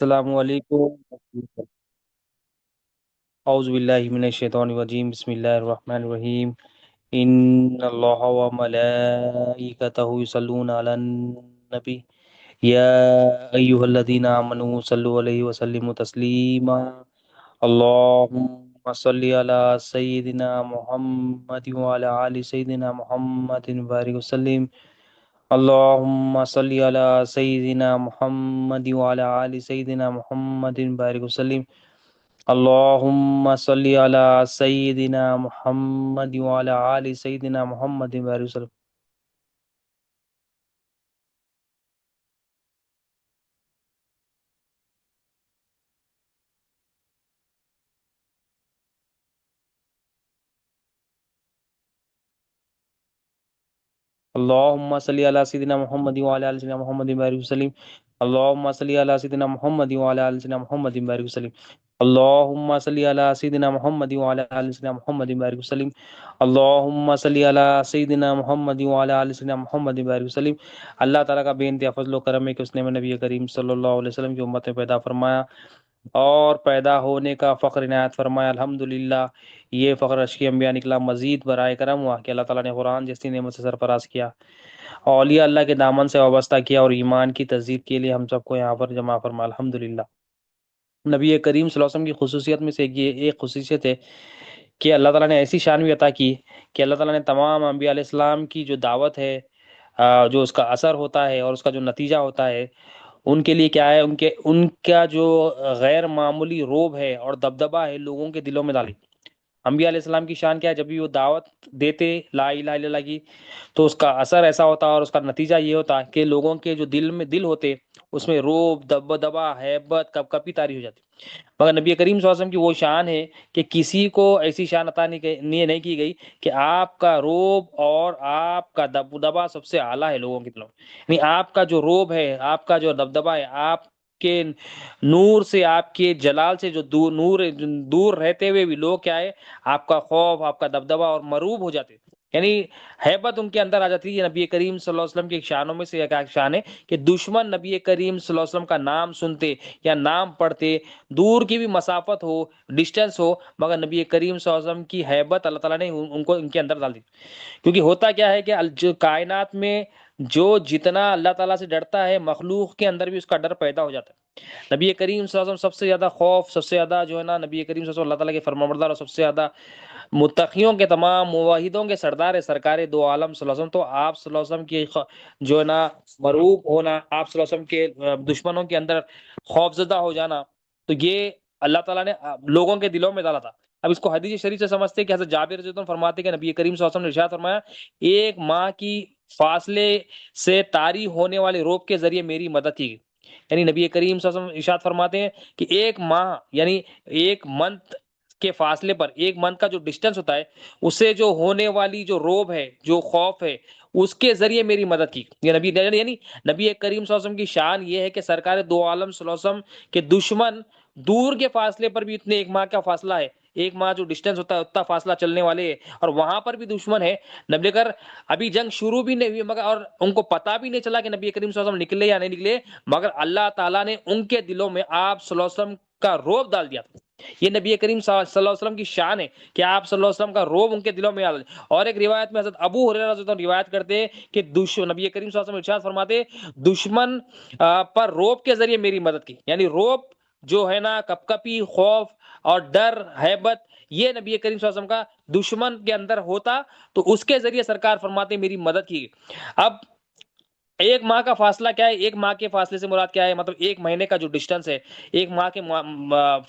السلام علیکم۔ اعوذ باللہ من الشیطان الرجیم، بسم اللہ الرحمن الرحیم۔ ان اللہ و ملائکتہ یصلون علی النبی یا ایھا الذین آمنوا صلوا علیہ وسلموا تسلیما۔ اللہم صلی علی سیدنا محمد وعلی آل سیدنا محمد وبارک وسلم۔ اللہم صلی علی سیدنا محمد وعلی آل سیدنا محمد وبارک وسلم۔ اللہم صلی علی سیدنا محمد وعلی آل سیدنا محمد وبارک وسلم۔ اللہم صلی علی سیدنا محمد وعلی آل سیدنا محمد وبارک وسلم۔ اللہم صلی علی سیدنا محمد وعلی آل سیدنا محمد وبارک وسلم۔ اللہم صلی علی سیدنا محمد وعلی آل سیدنا محمد وبارک وسلم۔ اللہم صلی علی سیدنا محمد وعلی آل سیدنا محمد وبارک وسلم۔ اللہ تعالیٰ کا بے انتہا فضل و کرم ہے کہ اس نے نبی کریم صلی اللہ علیہ وسلم کی امت میں پیدا فرمایا اور پیدا ہونے کا فخر عنایت فرمایا۔ الحمدللہ یہ فخر اشکی انبیاء نکلا، مزید برائے کرم ہوا کہ اللہ تعالیٰ نے قرآن جیسی نعمت سے سرفراز کیا، اولیاء اللہ کے دامن سے وابستہ کیا اور ایمان کی تصدیق کے لیے ہم سب کو یہاں پر جمع فرما۔ الحمدللہ نبی کریم صلی اللہ علیہ وسلم کی خصوصیت میں سے ایک خصوصیت ہے کہ اللہ تعالیٰ نے ایسی شان بھی عطا کی کہ اللہ تعالیٰ نے تمام انبیاء علیہ السلام کی جو دعوت ہے، جو اس کا اثر ہوتا ہے اور اس کا جو نتیجہ ہوتا ہے، ان کے لیے کیا ہے، ان کا جو غیر معمولی روب ہے اور دبدبہ ہے لوگوں کے دلوں میں ڈالی۔ انبیاء علیہ السلام کی شان کیا ہے، جب بھی وہ دعوت دیتے لا الہ الا اللہ کی تو اس کا اثر ایسا ہوتا اور اس کا نتیجہ یہ ہوتا کہ لوگوں کے جو دل ہوتے اس میں روب، دبدبہ، ہیبت، کپ کپی طاری ہو جاتی۔ مگر نبی کریم صلی اللہ علیہ وسلم کی وہ شان ہے کہ کسی کو ایسی شان عطا نہیں کی گئی کہ آپ کا روب اور آپ کا دبدبہ سب سے اعلیٰ ہے لوگوں کے دلوں میں۔ یعنی آپ کا جو روب ہے، آپ کا جو دبدبہ ہے، آپ کے نور سے، آپ کے جلال سے جو دور رہتے ہوئے بھی لوگ کیا ہے، آپ کا خوف، آپ کا دبدبہ اور مروب ہو جاتے، یعنی ہیبت ان کے اندر آ جاتی ہے۔ یہ نبی کریم صلی اللہ علیہ وسلم کی شانوں میں سے ایک شان ہے کہ دشمن نبی کریم صلی اللہ علیہ وسلم کا نام سنتے یا نام پڑھتے، دور کی بھی مسافت ہو، ڈسٹینس ہو، مگر نبی کریم صلی اللہ علیہ وسلم کی ہیبت اللہ تعالیٰ نے ان کے اندر ڈال دی۔ کیونکہ ہوتا کیا ہے کہ جو کائنات میں جو جتنا اللہ تعالیٰ سے ڈرتا ہے، مخلوق کے اندر بھی اس کا ڈر پیدا ہو جاتا ہے۔ نبی کریم صلی اللہ علیہ وسلم سب سے زیادہ خوف، سب سے زیادہ جو ہے نا، نبی کریم صلی اللہ علیہ وسلم اللہ تعالیٰ کے فرمانبردار اور سب سے زیادہ متقیوں کے، تمام موحدوں کے سردار ہے، سرکار دو عالم صلی اللہ علیہ وسلم۔ تو آپ صلی اللہ علیہ وسلم کی جو ہے نا مرعوب ہونا، آپ صلی اللہ علیہ وسلم کے دشمنوں کے اندر خوف زدہ ہو جانا، تو یہ اللہ تعالیٰ نے لوگوں کے دلوں میں ڈالا تھا۔ اب اس کو حدیث شریف سے سمجھتے کہ حضرت جابر رضی اللہ عنہ فرماتے کہ نبی کریم صلی اللہ علیہ وسلم نے ارشاد فرمایا، ایک ماہ کی فاصلے سے طاری ہونے والے روب کے ذریعے میری مدد کی گئی۔ یعنی نبی کریم صلی اللہ علیہ وسلم ارشاد فرماتے ہیں کہ ایک ماہ یعنی ایک منتھ کے فاصلے پر، ایک منتھ کا جو ڈسٹینس ہوتا ہے، اسے جو ہونے والی جو روب ہے، جو خوف ہے، اس کے ذریعے میری مدد کی۔ یہ نبی یعنی نبی کریم صلی اللہ علیہ وسلم کی شان یہ ہے کہ سرکار دو عالم صلی اللہ علیہ وسلم کے دشمن دور کے فاصلے پر بھی، اتنے ایک ماہ کا فاصلہ ہے، ایک ماہ جو ڈسٹینس ہوتا ہے اتنا فاصلہ چلنے والے ہیں، اور وہاں پر بھی دشمن ہے۔ نبی کر ابھی جنگ شروع بھی نہیں ہوئی، مگر اور ان کو پتہ بھی نہیں چلا کہ نبی کریم صلی اللہ علیہ وسلم نکلے یا نہیں نکلے، مگر اللہ تعالیٰ نے ان کے دلوں میں آپ صلی اللہ علیہ وسلم کا روب ڈال دیا۔ یہ نبی کریم صلی اللہ علیہ وسلم کی شان ہے کہ آپ صلی اللہ علیہ وسلم کا روب ان کے دلوں میں آ جائے۔ اور ایک روایت میں حضرت ابو ہریرہ رضی اللہ عنہ روایت کرتے کہ نبی کریم صلی اللہ علیہ وسلم ارشاد فرماتے، دشمن پر روب کے ذریعے میری مدد کی۔ یعنی روب جو ہے نا، کپ کپی، خوف اور ڈر، ہیبت، یہ نبی کریم صلی اللہ علیہ وسلم کا دشمن کے اندر ہوتا تو اس کے ذریعے سرکار فرماتے میری مدد کی۔ اب ایک ماہ کا فاصلہ کیا ہے؟ ایک ماہ کے فاصلے سے مراد کیا ہے؟ مطلب ایک مہینے کا جو ڈسٹنس ہے، ایک ماہ کے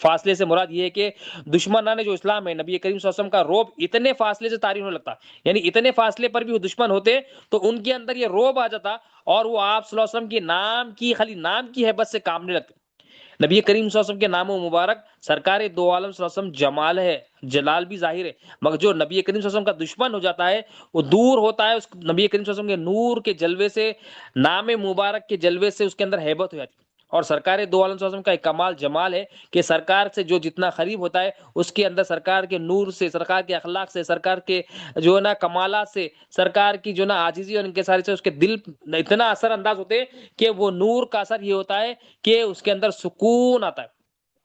فاصلے سے مراد یہ ہے کہ دشمنان جو اسلام ہے، نبی کریم صلی اللہ علیہ وسلم کا روب اتنے فاصلے سے طاری ہونے لگتا، یعنی اتنے فاصلے پر بھی وہ دشمن ہوتے تو ان کے اندر یہ روب آ جاتا اور وہ آپ صلی اللہ علیہ وسلم کی خالی نام کی ہیبت سے کامنے لگتے۔ نبی کریم صلی اللہ علیہ وسلم کے نام و مبارک سرکار دو عالم صلی اللہ علیہ وسلم جمال ہے، جلال بھی ظاہر ہے، مگر جو نبی کریم صلی اللہ علیہ وسلم کا دشمن ہو جاتا ہے وہ دور ہوتا ہے، اس نبی کریم صلی اللہ علیہ وسلم کے نور کے جلوے سے، نام مبارک کے جلوے سے اس کے اندر ہیبت ہو جاتی ہے، اور سرکار دو عالم صلی اللہ علیہ وسلم کا ایک کمال جمال ہے کہ سرکار سے جو جتنا قریب ہوتا ہے اس کے اندر سرکار کے نور سے، سرکار کے اخلاق سے، سرکار کے جو ہے نا کمالات سے، سرکار کی جو ہے نا عاجزی اور انکساری سے اس کے دل اتنا اثر انداز ہوتے ہیں کہ وہ نور کا اثر یہ ہوتا ہے کہ اس کے اندر سکون آتا ہے،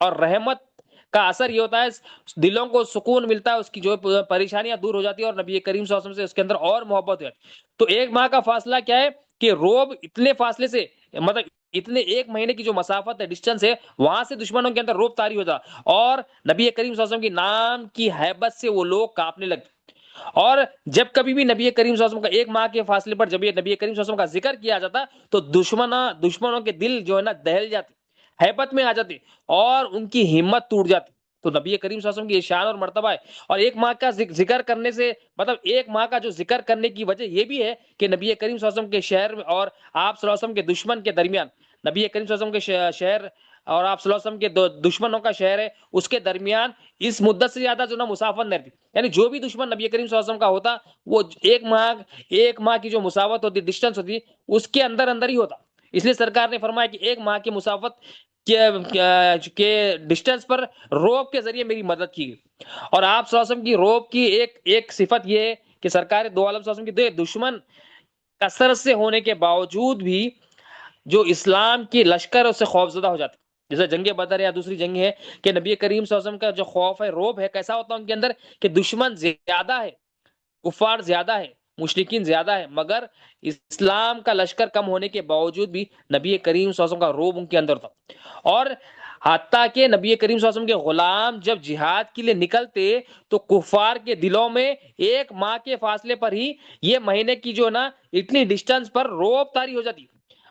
اور رحمت کا اثر یہ ہوتا ہے دلوں کو سکون ملتا ہے، اس کی جو پریشانیاں دور ہو جاتی ہیں، اور نبی کریم صلی اللہ علیہ وسلم سے اس کے اندر اور محبت ہے۔ تو ایک ماہ کا فاصلہ کیا ہے کہ روب اتنے فاصلے سے، مطلب اتنے ایک مہینے کی جو مسافت ہے، ڈسٹینس ہے، وہاں سے دشمنوں کے اندر روب طاری ہو جاتا، اور نبی کریم صلی اللہ علیہ وسلم کی نام کی ہیبت سے وہ لوگ کانپنے لگتے۔ اور جب کبھی بھی نبی کریم صلی اللہ علیہ وسلم کا ایک ماہ کے فاصلے پر جب یہ نبی کریم صلی اللہ علیہ وسلم کا ذکر کیا جاتا تو دشمنوں کے دل جو ہے نا دہل جاتے، ہیبت میں آ جاتے، اور ان کی ہمت ٹوٹ جاتی۔ تو نبی کریم صلی اللہ علیہ وسلم کی یہ شان اور مرتبہ ہے۔ اور ایک ماہ کا ذکر کرنے سے، مطلب ایک ماہ کا جو ذکر کرنے کی وجہ یہ بھی ہے کہ نبی کریم صلی اللہ علیہ وسلم کے شہر میں اور آپ صلی اللہ علیہ وسلم کے دشمن کے درمیان، نبی کریم صلی اللہ علیہ وسلم کے شہر اور آپ صلی اللہ علیہ وسلم کے دشمنوں کا شہر ہے، اس کے درمیان اس مدت سے زیادہ جو نا مسافت نہیں رہتی، یعنی جو بھی دشمن نبی کریم صلی اللہ علیہ وسلم کا ہوتا وہ ایک ماہ کی جو مسافت ہوتی، ڈسٹینس ہوتی، اس کے اندر اندر ہی ہوتا۔ اس لیے سرکار نے فرمایا کہ ایک ماہ کی مسافت کے ڈسٹینس پر روب کے ذریعے میری مدد کی گئی۔ اور آپ صلی اللہ علیہ وسلم کی روب کی ایک صفت یہ ہے کہ سرکار دو عالم صلی اللہ علیہ وسلم کی دشمن کثرت سے ہونے کے باوجود بھی جو اسلام کی لشکر اس سے خوف زدہ ہو جاتے، جیسے جنگ بدر یا دوسری جنگ ہے، کہ نبی کریم صلی اللہ علیہ وسلم کا جو خوف ہے، روب ہے، کیسا ہوتا ہے ان کے اندر کہ دشمن زیادہ ہے، کفار زیادہ ہے، مشرکین زیادہ ہے، مگر اسلام کا لشکر کم ہونے کے باوجود بھی نبی کریم صلی اللہ علیہ وسلم کا روب ان کے اندر تھا۔ اور حتیٰ کہ نبی کریم صلی اللہ علیہ وسلم کے غلام جب جہاد کے لیے نکلتے تو کفار کے دلوں میں ایک ماہ کے فاصلے پر ہی، یہ مہینے کی جو نا اتنی ڈسٹینس پر روب طاری ہو جاتی۔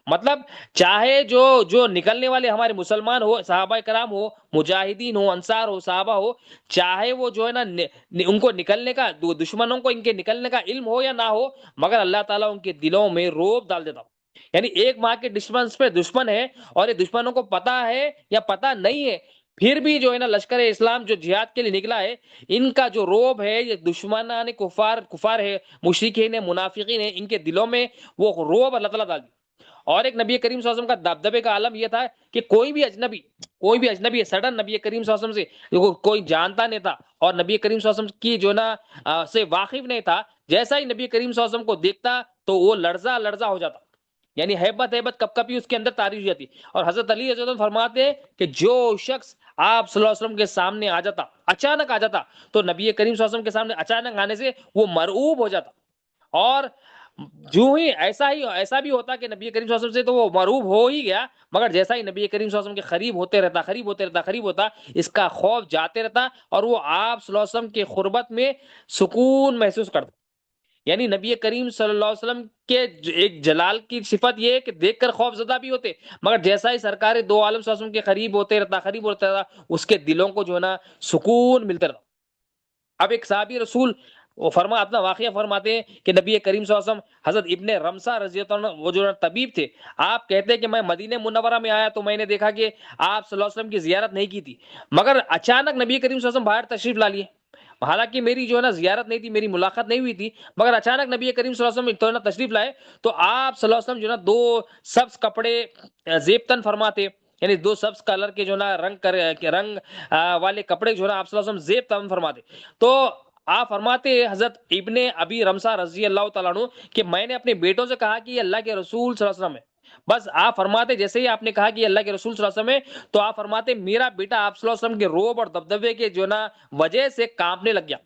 مطلب چاہے جو نکلنے والے ہمارے مسلمان ہو، صحابہ کرام ہو، مجاہدین ہو، انصار ہو، صحابہ ہو، چاہے وہ جو ہے نا ان کو نکلنے کا، دشمنوں کو ان کے نکلنے کا علم ہو یا نہ ہو، مگر اللہ تعالیٰ ان کے دلوں میں روب ڈال دیتا ہو۔ یعنی ایک ماہ کے ڈسٹینس پہ دشمن ہے، اور یہ دشمنوں کو پتا ہے یا پتا نہیں ہے، پھر بھی جو ہے نا لشکر اسلام جو جہاد کے لیے نکلا ہے، ان کا جو روب ہے، یہ دشمنان کفار ہے، مشرکین ہے، منافقین ہے، ان کے دلوں میں وہ روب اللہ تعالیٰ ڈال دی۔ اور ایک نبی کریم صلی اللہ علیہ وسلم کا دبدبے کا عالم یہ تھا کہ کوئی بھی اجنبی سڈن نبی کریم صلی اللہ علیہ وسلم سے کوئی جانتا نہیں تھا، اور نبی کریم صلی اللہ علیہ وسلم کی جو نا سے واقف نہیں تھا، جیسا ہی نبی کریم صلی اللہ علیہ وسلم کو دیکھتا تو وہ لرزہ ہو جاتا، یعنی ہیبت کپ کپی اس کے اندر تاری ہو جاتی۔ اور حضرت علی رضی اللہ عنہ فرماتے ہیں کہ جو شخص آپ صلی اللہ علیہ وسلم کے سامنے آ جاتا، اچانک آ جاتا، تو نبی کریم صلی اللہ علیہ وسلم کے سامنے اچانک آنے سے وہ مرعوب ہو جاتا، اور جو ہی ایسا بھی ہوتا کہ نبی کریم صلی اللہ علیہ وسلم سے تو وہ مرعوب ہو ہی گیا، مگر جیسا ہی نبی کریم صلی اللہ علیہ وسلم کے قریب ہوتا اس کا خوف جاتے رہتا، اور وہ آپ صلی اللہ علیہ وسلم کے قربت میں سکون محسوس کرتا۔ یعنی نبی کریم صلی اللہ علیہ وسلم کے ایک جلال کی صفت یہ ہے کہ دیکھ کر خوف زدہ بھی ہوتے، مگر جیسا ہی سرکار دو عالم صلی اللہ علیہ وسلم کے قریب ہوتے رہتا اس کے دلوں کو جو ہے نا سکون ملتا رہتا۔ اب ایک صحابی رسول وہ اپنا واقعہ فرماتے ہیں کہ نبی کریم صلی اللہ علیہ وسلم حضرت ابن رمسا رضی اللہ عنہ، وہ جو طبیب تھے، آپ کہتے ہیں کہ میں مدینہ منورہ میں آیا تو میں نے دیکھا کہ آپ صلی اللہ علیہ وسلم کی زیارت نہیں کی تھی، مگر اچانک نبی کریم صلی اللہ علیہ وسلم باہر تشریف لا لیے، حالانکہ میری جو ہے نا زیارت نہیں تھی، میری ملاقات نہیں ہوئی تھی، مگر اچانک نبی کریم صلی اللہ علیہ وسلم تشریف لائے تو آپ صلی اللہ علیہ وسلم جو ہے نا دو سبز کپڑے زیبتن فرماتے، یعنی دو سبز کلر کے جو نا رنگ والے کپڑے جو ہے نا آپ صلی اللہ علیہ وسلم زیبتن فرماتے۔ تو آپ فرماتے حضرت ابن ابی رمسا رضی اللہ تعالیٰ عنہ کہ میں نے اپنے بیٹوں سے کہا کہ یہ اللہ کے رسول صلی اللہ علیہ وسلم ہے، بس آپ فرماتے جیسے ہی آپ نے کہا کہ یہ اللہ کے رسول صلی اللہ علیہ وسلم ہے، تو آپ فرماتے میرا بیٹا آپ صلی اللہ علیہ وسلم کے روب اور دبدبے کے جو نا وجہ سے کانپنے لگ گیا۔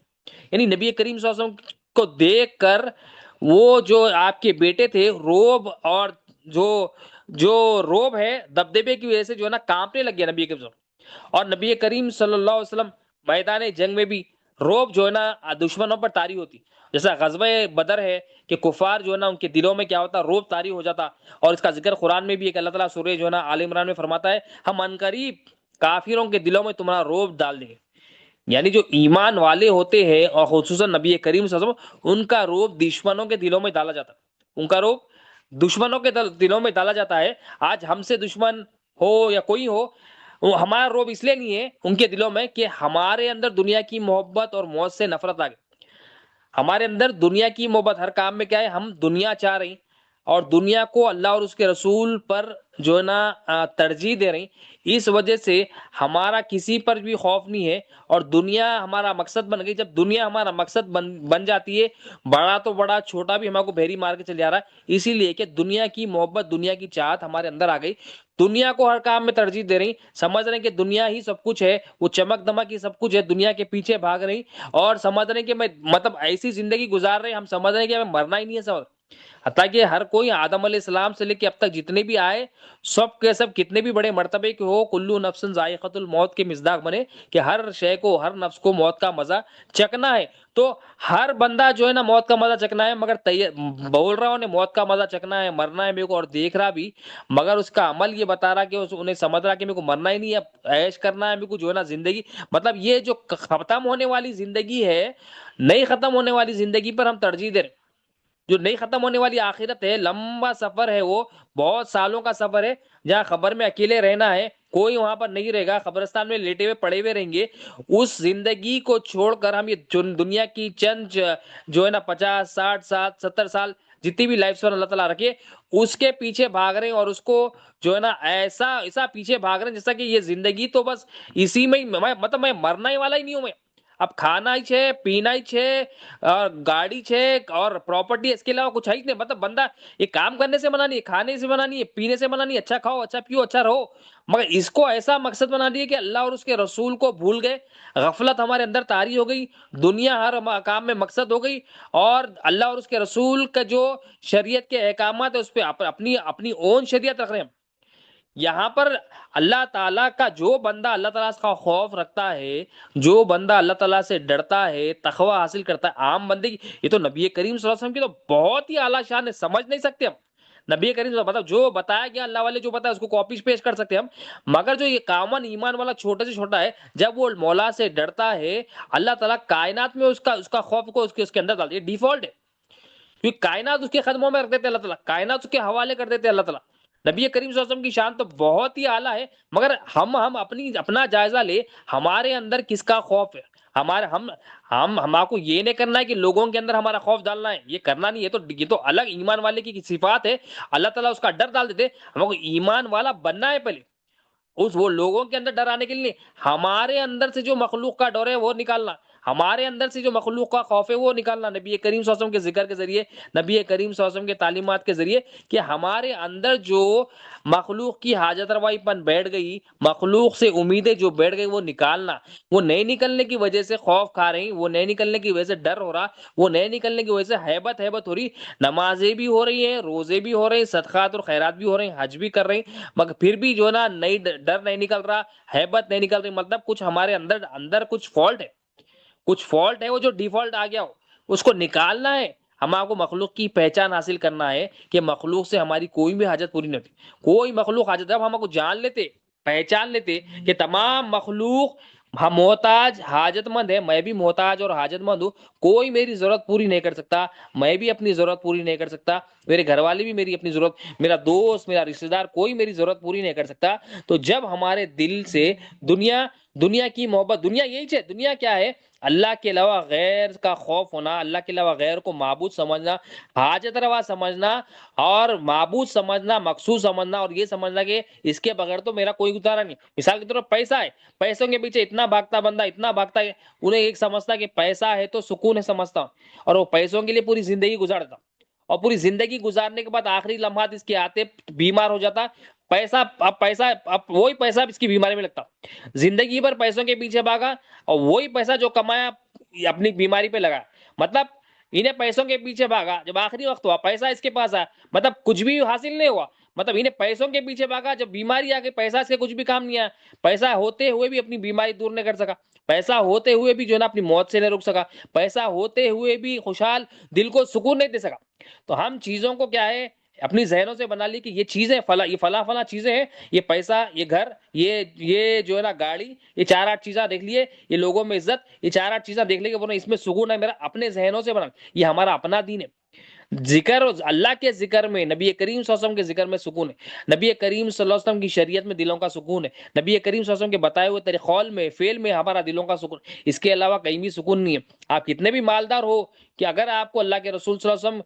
یعنی نبی کریم صلی اللہ علیہ وسلم کو دیکھ کر وہ جو آپ کے بیٹے تھے، روب اور جو روب ہے دبدبے کی وجہ سے جو ہے نا کانپنے لگ گیا نبی کریم صلی اللہ علیہ وسلم۔ اور نبی کریم صلی اللہ علیہ وسلم میدان جنگ میں بھی روب جو ہے نا دشمنوں پر طاری ہوتی، جیسا غزوہ بدر ہے کہ کفار جو ہے نا ان کے دلوں میں کیا ہوتا، روب طاری ہو جاتا، اور اس کا ذکر قرآن میں بھی ایک اللہ تعالیٰ سورہ جو ہے نا آل عمران میں فرماتا ہے ہم عنقریب کافروں کے دلوں میں تمہارا روب ڈال دیں گے۔ یعنی جو ایمان والے ہوتے ہیں اور خصوصاً نبی کریم صلی اللہ علیہ وسلم، ان کا روب دشمنوں کے دلوں میں ڈالا جاتا ہے، ان کا روب دشمنوں کے دلوں میں ڈالا جاتا ہے۔ آج ہم سے دشمن ہو یا کوئی ہو، ہمارا روب اس لیے نہیں ہے ان کے دلوں میں کہ ہمارے اندر دنیا کی محبت اور موت سے نفرت آ گئی، ہمارے اندر دنیا کی محبت، ہر کام میں کیا ہے، ہم دنیا چاہ رہے ہیں، اور دنیا کو اللہ اور اس کے رسول پر جو ہے نا ترجیح دے رہی، اس وجہ سے ہمارا کسی پر بھی خوف نہیں ہے، اور دنیا ہمارا مقصد بن گئی۔ جب دنیا ہمارا مقصد بن جاتی ہے، بڑا تو بڑا، چھوٹا بھی ہمارے کو بھیری مار کے چل جا رہا ہے، اسی لیے کہ دنیا کی محبت، دنیا کی چاہت ہمارے اندر آ گئی، دنیا کو ہر کام میں ترجیح دے رہی، سمجھ رہے ہیں کہ دنیا ہی سب کچھ ہے، وہ چمک دمک ہی سب کچھ ہے، دنیا کے پیچھے بھاگ رہی، اور سمجھ رہے ہیں کہ میں مطلب ایسی زندگی گزار رہے ہیں، ہم سمجھ رہے ہیں کہ ہمیں مرنا ہی نہیں ہے سب۔ حتیٰ کہ ہر کوئی آدم علیہ السلام سے لے کے اب تک جتنے بھی آئے، سب کے سب کتنے بھی بڑے مرتبے کے ہو، کلو نفس ذائقۃ الموت کے مصداق بنے کہ ہر شے کو، ہر نفس کو موت کا مزہ چکنا ہے۔ تو ہر بندہ جو ہے نا موت کا مزہ چکنا ہے، مگر بول رہا ہوں موت کا مزہ چکنا ہے، مرنا ہے میرے کو، اور دیکھ رہا بھی، مگر اس کا عمل یہ بتا رہا کہ انہیں سمجھ رہا کہ میرے کو مرنا ہی نہیں ہے، عیش کرنا ہے میرے کو، جو ہے نا زندگی، مطلب یہ جو ختم ہونے والی زندگی ہے، نہیں ختم ہونے والی زندگی پر ہم ترجیح دے رہے ہیں۔ جو نہیں ختم ہونے والی آخرت ہے، لمبا سفر ہے، وہ بہت سالوں کا سفر ہے، جہاں خبر میں اکیلے رہنا ہے، کوئی وہاں پر نہیں رہے گا، قبرستان میں لیٹے ہوئے پڑے ہوئے رہیں گے، اس زندگی کو چھوڑ کر ہم یہ دنیا کی چند جو ہے نا 50 60 70 سال جتنی بھی لائف سپین اللہ تعالیٰ رکھے، اس کے پیچھے بھاگ رہے ہیں، اور اس کو جو ہے نا ایسا پیچھے بھاگ رہے ہیں جیسا کہ یہ زندگی تو بس اسی میں ہی، مطلب میں مرنا ہی والا ہی نہیں ہوں میں، اب کھانا ہی چھے، پینا ہی چھے، اور گاڑی چھے، اور پراپرٹی، اس کے علاوہ کچھ ہے ہی نہیں۔ مطلب بندہ یہ کام کرنے سے منع نہیں ہے، کھانے سے منع نہیں ہے، پینے سے منع نہیں ہے، اچھا کھاؤ، اچھا پیو، اچھا رہو، مگر اس کو ایسا مقصد بنا دیا کہ اللہ اور اس کے رسول کو بھول گئے، غفلت ہمارے اندر طاری ہو گئی، دنیا ہر کام میں مقصد ہو گئی، اور اللہ اور اس کے رسول کا جو شریعت کے احکامات ہے اس پہ اپنی اون شریعت رکھ رہے ہیں۔ یہاں پر اللہ تعالیٰ کا جو بندہ اللہ تعالیٰ کا خوف رکھتا ہے، جو بندہ اللہ تعالیٰ سے ڈرتا ہے، تقوی حاصل کرتا ہے، عام بندے کی، یہ تو نبی کریم صلی اللہ علیہ وسلم کی تو بہت ہی اعلیٰ شان ہے، سمجھ نہیں سکتے ہم۔ نبی کریم صلی اللہ علیہ وسلم مطلب جو بتایا گیا، اللہ والے جو بتایا اس کو کاپی پیسٹ کر سکتے ہم، مگر جو یہ کامن ایمان والا چھوٹے سے چھوٹا ہے، جب وہ مولا سے ڈرتا ہے، اللہ تعالیٰ کائنات میں اس کا خوف کو اس کے اندر ڈال دیا، ڈیفالٹ ہے، کیونکہ کائنات اس کے قدموں میں رکھ دیتے اللہ تعالیٰ، کائنات اس کے حوالے کر دیتے اللہ تعالیٰ۔ نبی کریم صلی اللہ علیہ وسلم کی شان تو بہت ہی اعلیٰ ہے، مگر ہم اپنا جائزہ لے، ہمارے اندر کس کا خوف ہے؟ ہم کو یہ نہیں کرنا ہے کہ لوگوں کے اندر ہمارا خوف ڈالنا ہے، یہ کرنا نہیں ہے، یہ تو الگ ایمان والے کی صفات ہے، اللہ تعالیٰ اس کا ڈر ڈال دیتے، ہم کو ایمان والا بننا ہے پہلے، وہ لوگوں کے اندر ڈر آنے کے لیے، ہمارے اندر سے جو مخلوق کا ڈر ہے وہ نکالنا، ہمارے اندر سے جو مخلوق کا خوف ہے وہ نکالنا، نبی کریم صلی اللہ علیہ وسلم کے ذکر کے ذریعے، نبی کریم صلی اللہ علیہ وسلم کے تعلیمات کے ذریعے، کہ ہمارے اندر جو مخلوق کی حاجت روائی پن بیٹھ گئی، مخلوق سے امیدیں جو بیٹھ گئی، وہ نکالنا، وہ نہیں نکلنے کی وجہ سے خوف کھا رہی، وہ نہیں نکلنے کی وجہ سے ڈر ہو رہا، وہ نہیں نکلنے کی وجہ سے ہیبت ہو رہی، نمازیں بھی ہو رہی ہیں، روزے بھی ہو رہے ہیں، صدقات اور خیرات بھی ہو رہے ہیں، حج بھی کر رہے ہیں، مگر پھر بھی جو ہے نا ڈر نہیں نکل رہا، ہیبت نہیں نکل رہی، مطلب کچھ ہمارے اندر کچھ فالٹ ہے، کچھ فالٹ ہے، وہ جو ڈیفالٹ آ گیا ہو اس کو نکالنا ہے۔ ہم آپ کو مخلوق کی پہچان حاصل کرنا ہے کہ مخلوق سے ہماری کوئی بھی حاجت پوری نہیں ہوتی، کوئی مخلوق حاجت، جب ہم کو جان لیتے، پہچان لیتے کہ تمام مخلوق ہم محتاج حاجت مند ہے، میں بھی محتاج اور حاجت مند ہوں، کوئی میری ضرورت پوری نہیں کر سکتا، میں بھی اپنی ضرورت پوری نہیں کر سکتا، میرے گھر والے بھی میری اپنی ضرورت، میرا دوست، میرا رشتہ دار، کوئی میری ضرورت پوری نہیں کر سکتا، تو جب ہمارے دل سے دنیا کی محبت، دنیا یہی ہے، دنیا کیا ہے؟ اللہ کے علاوہ غیر کا خوف ہونا، اللہ کے علاوہ غیر کو معبود سمجھنا، حاجت روا سمجھنا، اور معبود سمجھنا، مقصود سمجھنا، اور یہ سمجھنا کہ اس کے بغیر تو میرا کوئی گزارا نہیں۔ مثال کے طور پر پیسہ ہے، پیسوں کے پیچھے اتنا بھاگتا بندہ، اتنا بھاگتا ہے، انہیں ایک سمجھتا کہ پیسہ ہے تو سکون ہے، سمجھتا ہوں، اور وہ پیسوں کے لیے پوری زندگی گزارتا، اور پوری زندگی گزارنے کے بعد آخری لمحات اس کے آتے، بیمار ہو جاتا، اب وہی پیسہ اس کی بیماری میں لگتا، زندگی بھر پیسوں کے پیچھے بھاگا، اور وہی پیسہ جو کمایا اپنی بیماری پہ لگا، مطلب انہیں پیسوں کے پیچھے بھاگا، جب آخری وقت ہوا پیسہ اس کے پاس آیا، مطلب کچھ بھی حاصل نہیں ہوا، مطلب انہیں پیسوں کے پیچھے بھاگا، جب بیماری آ گئی پیسہ سے کچھ بھی کام نہیں آیا، پیسہ ہوتے ہوئے بھی اپنی بیماری دور نہیں کر سکا، پیسہ ہوتے ہوئے بھی جو ہے نا اپنی موت سے نہیں روک سکا، پیسہ ہوتے ہوئے بھی خوشحال دل کو سکون نہیں دے سکا۔ تو ہم چیزوں کو کیا ہے، اپنی ذہنوں سے بنا لی کہ یہ چیزیں فلاں چیزیں ہیں، یہ پیسہ، یہ گھر، یہ جو ہے نا گاڑی، یہ 4 8 چیزیں دیکھ لیے، یہ لوگوں میں عزت، یہ 4 8 چیزیں دیکھ لے کہ اس میں سکون ہے میرا، اپنے ذہنوں سے بنا، یہ ہمارا اپنا دین ہے۔ ذکر، اللہ کے ذکر میں، نبی کریم صلی اللہ علیہ وسلم کے ذکر میں سکون ہے، نبی کریم صلی اللہ علیہ وسلم کی شریعت میں دلوں کا سکون ہے، نبی کریم صلی اللہ علیہ وسلم کے بتائے ہوئے طریقے قول میں، فعل میں ہمارا دلوں کا سکون، اس کے علاوہ کہیں بھی سکون نہیں ہے۔ آپ کتنے بھی مالدار ہو، کہ اگر آپ کو اللہ کے رسول صلی اللہ علیہ وسلم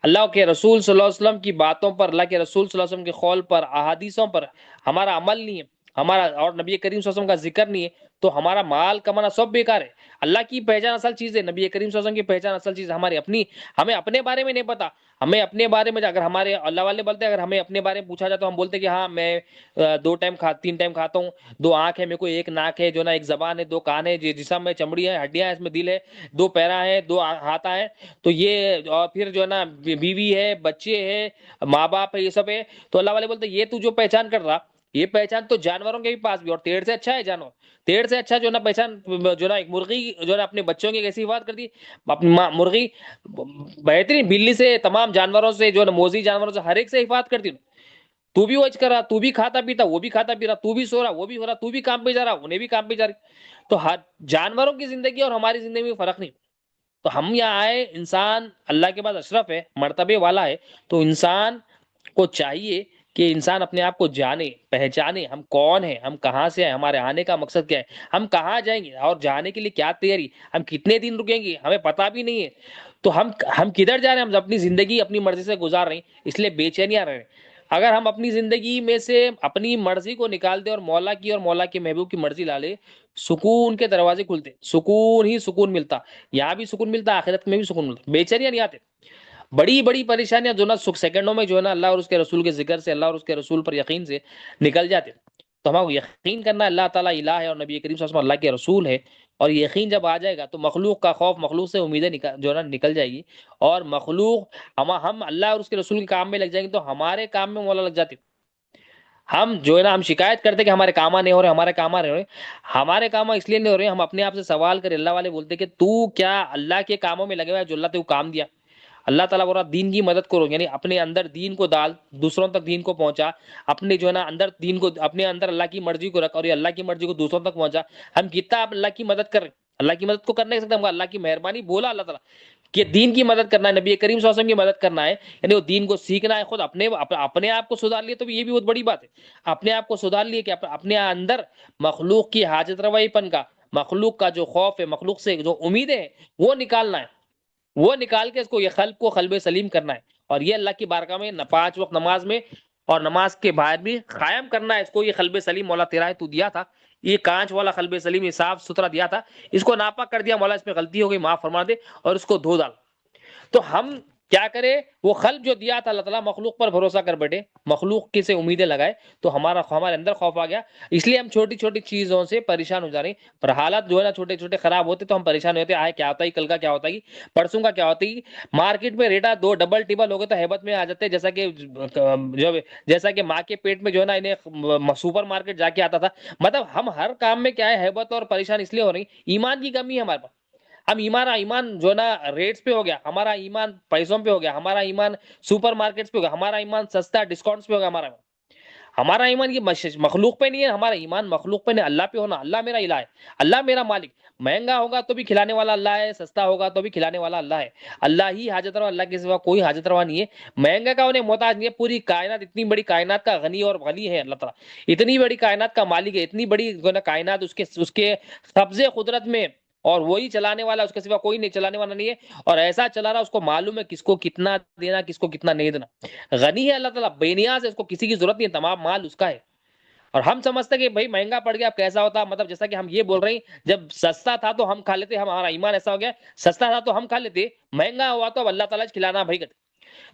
اللہ کے رسول صلی اللہ علیہ وسلم کی باتوں پر، اللہ کے رسول صلی اللہ علیہ وسلم کے قول پر، احادیثوں پر ہمارا عمل نہیں ہے، ہمارا اور نبی کریم صلی اللہ علیہ وسلم کا ذکر نہیں ہے، تو ہمارا مال کمانا سب بیکار ہے۔ اللہ کی پہچان اصل چیز ہے، نبی کریم صلی اللہ علیہ وسلم کی پہچان اصل چیز ہے ہماری اپنی۔ ہمیں اپنے بارے میں نہیں پتا، ہمیں اپنے بارے میں اگر ہمارے اللہ والے بولتے ہیں، اگر ہمیں اپنے بارے میں پوچھا جائے تو ہم بولتے ہیں کہ ہاں میں 2 ٹائم 3 ٹائم کھاتا ہوں، 2 آنکھ ہے میرے کو، 1 ناک ہے جو نا، 1 زبان ہے، 2 کان ہے، جسم میں چمڑی ہے، ہڈیاں ہیں، اس میں دل ہے، 2 پیرا ہے، 2 ہاتھ ہے، تو یہ اور پھر جو ہے نا بیوی ہے، بچے ہے، ماں باپ ہے، یہ سب ہے۔ تو اللہ والے بولتے ہیں یہ تو جو پہچان کر رہا، یہ پہچان تو جانوروں کے بھی پاس بھی، اور تیڑ سے اچھا ہے جانور، تیڑ سے اچھا جو ہے نا پہچان جو ہے نا ایک مرغی جو ہے نا اپنے بچوں کی کیسی حفاظت کرتی ہے، اپنی مرغی بہترین بلی سے، تمام جانوروں سے جو ہے نا، موذی جانوروں سے، ہر ایک سے حفاظت کرتی ہے۔ تو بھی وہی کر رہا، تو بھی کھاتا پیتا، وہ بھی کھاتا پی رہا، تو بھی سو رہا، وہ بھی ہو رہا، تو بھی کام پہ جا رہا، انہیں بھی کام پہ جا رہی۔ تو ہر جانوروں کی زندگی اور ہماری زندگی میں فرق نہیں۔ تو ہم یہاں آئے، انسان اللہ کے پاس اشرف ہے، مرتبے والا ہے، تو انسان کو چاہیے کہ انسان اپنے آپ کو جانے، پہچانے، ہم کون ہیں، ہم کہاں سے ہیں، ہمارے آنے کا مقصد کیا ہے، ہم کہاں جائیں گے، اور جانے کے لیے کیا تیاری، ہم کتنے دن رکیں گے، ہمیں پتہ بھی نہیں ہے۔ تو ہم کدھر جا رہے ہیں، ہم اپنی زندگی اپنی مرضی سے گزار رہے ہیں، اس لیے بے چینیاں رہ رہے ہیں۔ اگر ہم اپنی زندگی میں سے اپنی مرضی کو نکال دیں اور مولا کی اور مولا کے محبوب کی مرضی لا لے، سکون کے دروازے کھلتے، سکون ہی سکون ملتا، یہاں بھی سکون ملتا، آخرت میں بھی سکون ملتا، بے چینیاں نہیں آتے۔ بڑی بڑی پریشانیاں جو نا سیکنڈوں میں جو ہے نا اللہ اور اس کے رسول کے ذکر سے، اللہ اور اس کے رسول پر یقین سے نکل جاتے۔ تو ہمیں یقین کرنا اللہ تعالیٰ الہ ہے اور نبی کریم صلی اللہ علیہ وسلم اللہ کے رسول ہے، اور یقین جب آ جائے گا تو مخلوق کا خوف، مخلوق سے امیدیں جو ہے نا نکل جائے گی، اور مخلوق ہم اللہ اور اس کے رسول کے کام میں لگ جائیں گے تو ہمارے کام میں مولا لگ جاتے۔ ہم جو ہے نا ہم شکایت کرتے کہ ہمارے کام نہیں ہو رہے، ہمارے کام نہیں ہو رہے، ہمارے کام اس لیے نہیں ہو رہے، ہم اپنے آپ سے سوال کریں۔ اللہ والے بولتے کہ تو کیا اللہ کے کاموں میں لگے ہوا ہے جو اللہ تجھے کام دیا؟ اللہ تعالیٰ بول رہا دین کی مدد کرو، یعنی اپنے اندر دین کو ڈال، دوسروں تک دین کو پہنچا، اپنے جو ہے نا اندر دین کو، اپنے اندر اللہ کی مرضی کو رکھ، اور یہ اللہ کی مرضی کو دوسروں تک پہنچا۔ ہم کتنا آپ اللہ کی مدد کر رہے ہیں، اللہ کی مدد کو کر نہیں سکتے، ہم اللہ کی مہربانی بولا اللہ تعالیٰ کہ دین کی مدد کرنا ہے، نبی کریم صلی اللہ علیہ وسلم کی مدد کرنا ہے، یعنی وہ دین کو سیکھنا ہے، خود اپنے آپ کو سدھار لیے تو یہ بھی بہت بڑی بات ہے۔ اپنے آپ کو سدھار لیے کہ اپنے اندر مخلوق کی حاجت روائی پن کا، مخلوق کا جو خوف ہے، مخلوق سے جو امیدیں ہیں وہ نکالنا ہے، وہ نکال کے اس کو، یہ قلب کو قلب سلیم کرنا ہے، اور یہ اللہ کی بارگاہ میں 5 وقت نماز میں اور نماز کے باہر بھی قائم کرنا ہے اس کو۔ یہ قلب سلیم مولا تیرا ہے، تو دیا تھا یہ کانچ والا قلب سلیم، یہ صاف ستھرا دیا تھا، اس کو ناپاک کر دیا، مولا اس میں غلطی ہو گئی، معاف فرما دے، اور اس کو دھو ڈال۔ تو ہم کیا کرے، وہ قلب جو دیا تھا اللہ تعالیٰ، مخلوق پر بھروسہ کر بیٹھے، مخلوق کی سے امیدیں لگائے، تو ہمارے اندر خوف آ گیا، اس لیے ہم چھوٹی چھوٹی چیزوں سے پریشان ہو جا رہے ہیں۔ پر حالات جو ہے نا چھوٹے چھوٹے خراب ہوتے تو ہم پریشان ہوتے، آئے کیا ہوتا ہے، کل کا کیا ہوتا ہے، پرسوں کا کیا ہوتا ہے، مارکیٹ میں ریٹا 2 ڈبل ہو گئے تو ہیبت میں آ جاتے ہیں، جیسا کہ ماں کے پیٹ میں جو ہے نا انہیں سپر مارکیٹ جا کے آتا تھا۔ مطلب ہم ہر کام میں کیا ہے، ہیبت اور پریشان اس لیے ہو رہی، ایمان کی کمی ہے ہمارے پاس۔ ہم ایمان جو نا ریٹس پہ ہو گیا، ہمارا ایمان پیسوں پہ ہو گیا، ہمارا ایمان سپر مارکیٹس پہ ہو گیا، ہمارا ایمان سستا ڈسکاؤنٹس پہ ہو گیا، ہمارا ایمان یہ مخلوق پہ نہیں ہے، ہمارا ایمان مخلوق پہ نہیں، اللہ پہ ہونا، اللہ میرا الہ ہے، اللہ میرا مالک، مہنگا ہوگا تو بھی کھلانے والا اللہ ہے، سستا ہوگا تو بھی کھلانے والا اللہ ہے، اللہ ہی حاجت روا، اللہ کے سوا کوئی حاجت روا نہیں ہے، مہنگا کا انہیں محتاج نہیں ہے، پوری کائنات، اتنی بڑی کائنات کا غنی اور غنی ہے اللہ تعالیٰ، اتنی بڑی کائنات کا مالک ہے، اتنی بڑی کائنات اس کے قبضے قدرت میں، اور وہی چلانے والا، اس کے سوا کوئی نہیں چلانے والا نہیں ہے، اور ایسا چلا رہا اس کو معلوم ہے کس کو کتنا دینا، کس کو کتنا نہیں دینا، غنی ہے اللہ تعالیٰ، بے نیاز ہے، اس کو کسی کی ضرورت نہیں ہے، تمام مال اس کا ہے۔ اور ہم سمجھتے کہ بھائی مہنگا پڑ گیا اب کیسا ہوتا، مطلب جیسا کہ ہم یہ بول رہے ہیں جب سستا تھا تو ہم کھا لیتے، ہمارا ایمان ایسا ہو گیا، سستا تھا تو ہم کھا لیتے، مہنگا ہوا تو اب اللہ تعالیٰ کھلانا بھائی کرتے۔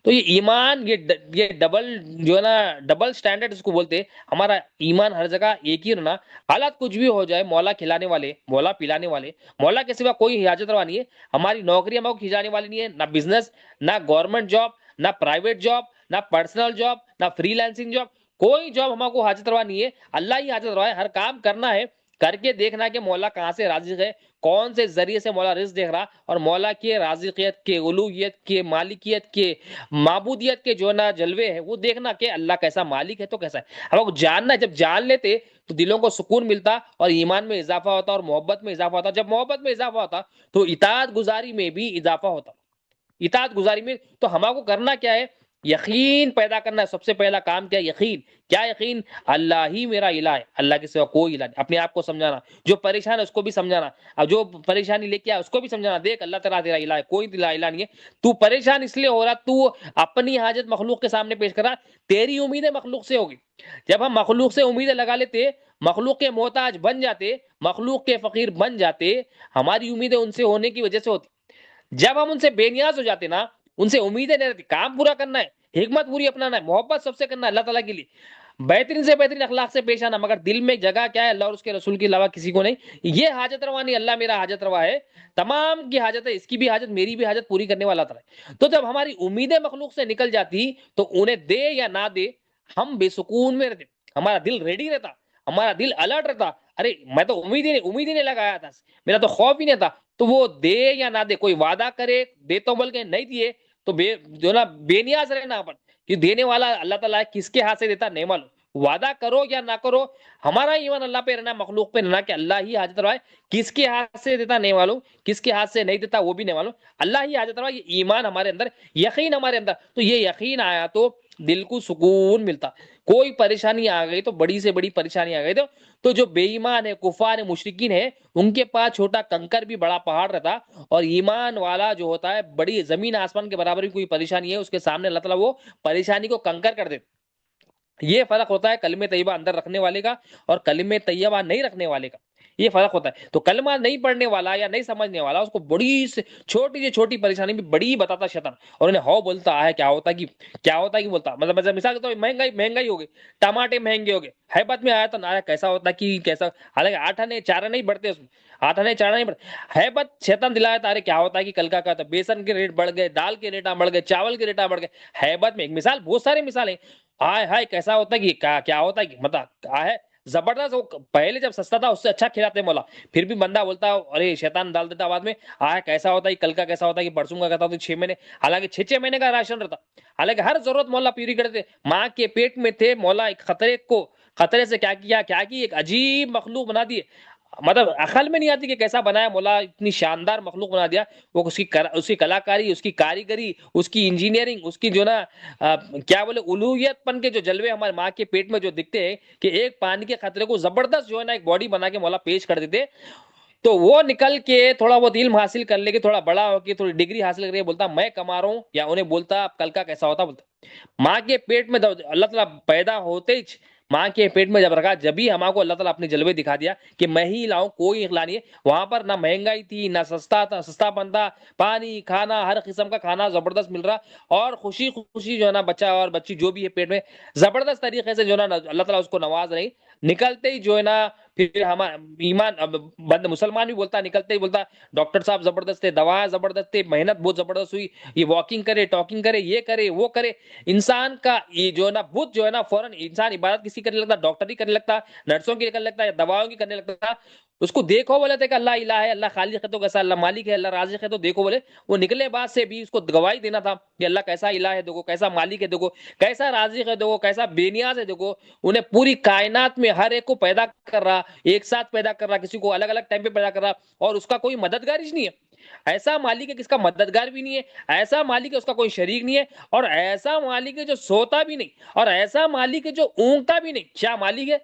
تو یہ ایمان، یہ ڈبل جو ہے نا ڈبل سٹینڈرڈ اس کو بولتے ہیں، ہمارا ایمان ہر جگہ ایک ہی رہنا، حالات کچھ بھی ہو جائے، مولا کھلانے والے، مولا پلانے والے، مولا کے سوا کوئی حاجت روا نہیں ہے، ہماری نوکری ہم کو کھینچانے والی نہیں ہے، نہ بزنس، نہ گورنمنٹ جاب، نہ پرائیویٹ جاب، نہ پرسنل جاب، نہ فری لانسنگ جاب، کوئی جاب ہم کو حاجت روا نہیں ہے، اللہ ہی حاجت روا ہے، ہر کام کرنا ہے، کر کے دیکھنا کہ مولا کہاں سے رازق ہے، کون سے ذریعے سے مولا رزق دیکھ رہا، اور مولا کی رازقیت کے، الوہیت کے، مالکیت کے، معبودیت کے جو نا جلوے ہیں وہ دیکھنا کہ اللہ کیسا مالک ہے تو کیسا ہے، ہم کو جاننا ہے، جب جان لیتے تو دلوں کو سکون ملتا، اور ایمان میں اضافہ ہوتا، اور محبت میں اضافہ ہوتا، جب محبت میں اضافہ ہوتا تو اطاعت گزاری میں بھی اضافہ ہوتا، اطاعت گزاری میں۔ تو ہم کو کرنا کیا ہے، یقین پیدا کرنا ہے. سب سے پہلا کام کیا؟ یقین. کیا یقین؟ اللہ ہی میرا الہ ہے, اللہ کے سوا کوئی الہ نہیں. اپنے آپ کو سمجھانا, جو پریشان ہے اس کو بھی سمجھانا, اور جو پریشانی لے کے آیا اس کو بھی سمجھانا, دیکھ اللہ تعالیٰ تیرا الہ ہے, کوئی الہ نہیں ہے. تو پریشان اس لیے ہو رہا, تو اپنی حاجت مخلوق کے سامنے پیش کر رہا, تیری امیدیں مخلوق سے ہوگی. جب ہم مخلوق سے امیدیں لگا لیتے, مخلوق کے محتاج بن جاتے, مخلوق کے فقیر بن جاتے, ہماری امیدیں ان سے ہونے کی وجہ سے ہوتی. جب ہم ان سے بے نیاز ہو جاتے نا, ان سے امیدیں نہیں رہتی, کام پورا کرنا ہے, حکمت پوری اپنانا ہے, محبت سب سے کرنا ہے اللہ تعالیٰ کے لیے, بہترین سے بہترین اخلاق سے پیش آنا, مگر دل میں جگہ کیا ہے؟ اللہ اور اس کے رسول کے علاوہ کسی کو نہیں. یہ حاجت روا نہیں, اللہ میرا حاجت روا ہے, تمام کی حاجت ہے, اس کی بھی حاجت میری بھی حاجت پوری کرنے والا تعالیٰ ہے. تو جب ہماری امیدیں مخلوق سے نکل جاتی تو انہیں دے یا نہ دے ہم بے سکون میں رہتے, ہمارا دل ریڈی رہتا, ہمارا دل الرٹ رہتا. ارے میں تو امید ہی نہیں لگایا تھا, میرا تو خوف ہی نہیں تھا. تو وہ دے یا نہ دے, کوئی وعدہ کرے دے تو بول کے نہیں دیے تو جو نا بے نیاز رہنا اپن, کہ دینے والا اللہ تعالیٰ ہے, کس کے ہاتھ سے دیتا نہیں معلوم. وعدہ کرو یا نہ کرو, ہمارا ایمان اللہ پہ رہنا, مخلوق پہ رہنا, کہ اللہ ہی حاجت روا ہے, کس کے ہاتھ سے دیتا نہیں معلوم, کس کے ہاتھ سے نہیں دیتا وہ بھی نہیں معلوم, اللہ ہی حاجت روا. یہ ایمان ہمارے اندر, یقین ہمارے اندر, تو یہ یقین آیا تو دل کو سکون ملتا. کوئی پریشانی آ گئی تو بڑی سے بڑی پریشانی آ گئی تو جو بے ایمان ہے, کفار ہے, مشرکین ہے, ان کے پاس چھوٹا کنکر بھی بڑا پہاڑ رہتا, اور ایمان والا جو ہوتا ہے بڑی زمین آسمان کے برابر بھی کوئی پریشانی ہے اس کے سامنے اللہ تعالیٰ وہ پریشانی کو کنکر کر دیتا. یہ فرق ہوتا ہے کلمہ طیبہ اندر رکھنے والے کا اور کلمہ طیبہ نہیں رکھنے والے کا, یہ فرق ہوتا ہے. تو کلمہ نہیں پڑھنے والا یا نہیں سمجھنے والا, اس کو بڑی سے چھوٹی سے چھوٹی پریشانی بھی بڑی بتاتا شیطان, اور انہیں ہو بولتا ہے, کیا ہوتا کہ بولتا, مطلب مثال کے طور پہ مہنگائی ہو گئی, ٹماٹے مہنگے ہو گئے, حیبت میں آیا تو نہ کیسا ہوتا کہ کیسا, حالانکہ آٹھ آنے چار نہیں بڑھتے اس میں, آٹھ آنے چار نہیں بڑھتے, حیبت شیطان دلایا تھا, ارے کیا ہوتا ہے کہ کل کا تھا, بیسن کے ریٹ بڑھ گئے, دال کے ریٹ بڑھ گئے, چاول کے ریٹ بڑھ گئے, حیبت میں ایک مثال, بہت ساری مثالیں. ہائے ہائے کیسا ہوتا ہے کہ کیا ہوتا ہے کہ مطلب ہے زبردست, وہ پہلے جب سستا تھا اس سے اچھا کھلاتے مولا, پھر بھی بندہ بولتا ارے شیطان ڈال دیتا آواز میں, کیسا ہوتا ہے کل کا, کیسا ہوتا ہے کہ پرسوں کا کہتا, تو 6 مہینے, حالانکہ 6 مہینے کا راشن رہتا, حالانکہ ہر ضرورت مولا پوری کرتے. ماں کے پیٹ میں تھے مولا, ایک خطرے سے کیا کی ایک عجیب مخلوق بنا دیے, مطلب عقل میں نہیں آتی کہ کیسا بنایا مولا, اتنی شاندار مخلوق بنا دیا. وہ اس کی کلاکاری, اس کی کاریگری, اس کی انجینئرنگ, اس کی جو نا کیا بولے الوہیت پن کے جو جلوے ہمارے ماں کے پیٹ میں جو دکھتے ہیں, کہ ایک پانی کے خطرے کو زبردست جو ہے نا ایک باڈی بنا کے مولا پیش کر دیتے. تو وہ نکل کے تھوڑا بہت علم حاصل کر لے کے, تھوڑا بڑا ہو کے تھوڑی ڈگری حاصل کر کے بولتا میں کما رہا ہوں, یا انہیں بولتا کل کا کیسا ہوتا, بولتا ماں کے پیٹ میں اللہ تعالیٰ پیدا ہوتے ہی ماں کے پیٹ میں جب رکھا, جب ہی ہمارے کو اللہ تعالیٰ اپنے جلوے دکھا دیا کہ میں ہی لاؤں, کوئی اخلا نہیں ہے. وہاں پر نہ مہنگائی تھی, نہ سستا بنتا, پانی کھانا ہر قسم کا کھانا زبردست مل رہا, اور خوشی خوشی جو ہے نا بچہ اور بچی جو بھی ہے پیٹ میں زبردست طریقے سے جو ہے نا اللہ تعالیٰ اس کو نواز رہی. نکلتے ہی جو ہے نا پھر ہمارا ایمان بند مسلمان بھی بولتا, نکلتے ہی بولتا ڈاکٹر صاحب زبردست تھے, دوائیں زبردست تھے, محنت بہت زبردست ہوئی, یہ واکنگ کرے, ٹاکنگ کرے, یہ کرے وہ کرے. انسان کا یہ جو ہے نا بدھ جو ہے نا فوراً انسان عبادت کسی کرنے لگتا, ڈاکٹری کرنے لگتا, نرسوں کی کرنے لگتا, یا دوائوں کی کرنے لگتا. اس کو دیکھو بولے تھے کہ اللہ الہ ہے, اللہ خالق ہے تو کیسا, اللہ مالک ہے, اللہ رازق ہے, تو دیکھو بولے وہ نکلے بعد سے بھی اس کو گواہی دینا تھا کہ اللہ کیسا الہ ہے دیکھو, کیسا مالک ہے دیکھو, کیسا رازق ہے دیکھو, کیسا بے نیاز ہے دیکھو. انہیں پوری کائنات میں ہر ایک کو پیدا کر رہا, ایک ساتھ پیدا کر رہا, کسی کو الگ الگ ٹائم پہ پیدا کر رہا, اور اس کا کوئی مددگار ہی نہیں ہے. ایسا مالک ہے کس کا مددگار بھی نہیں ہے, ایسا مالک ہے اس کا کوئی شریک نہیں ہے, اور ایسا مالک ہے جو سوتا بھی نہیں, اور ایسا مالک ہے جو اونگتا بھی نہیں. کیا مالک ہے,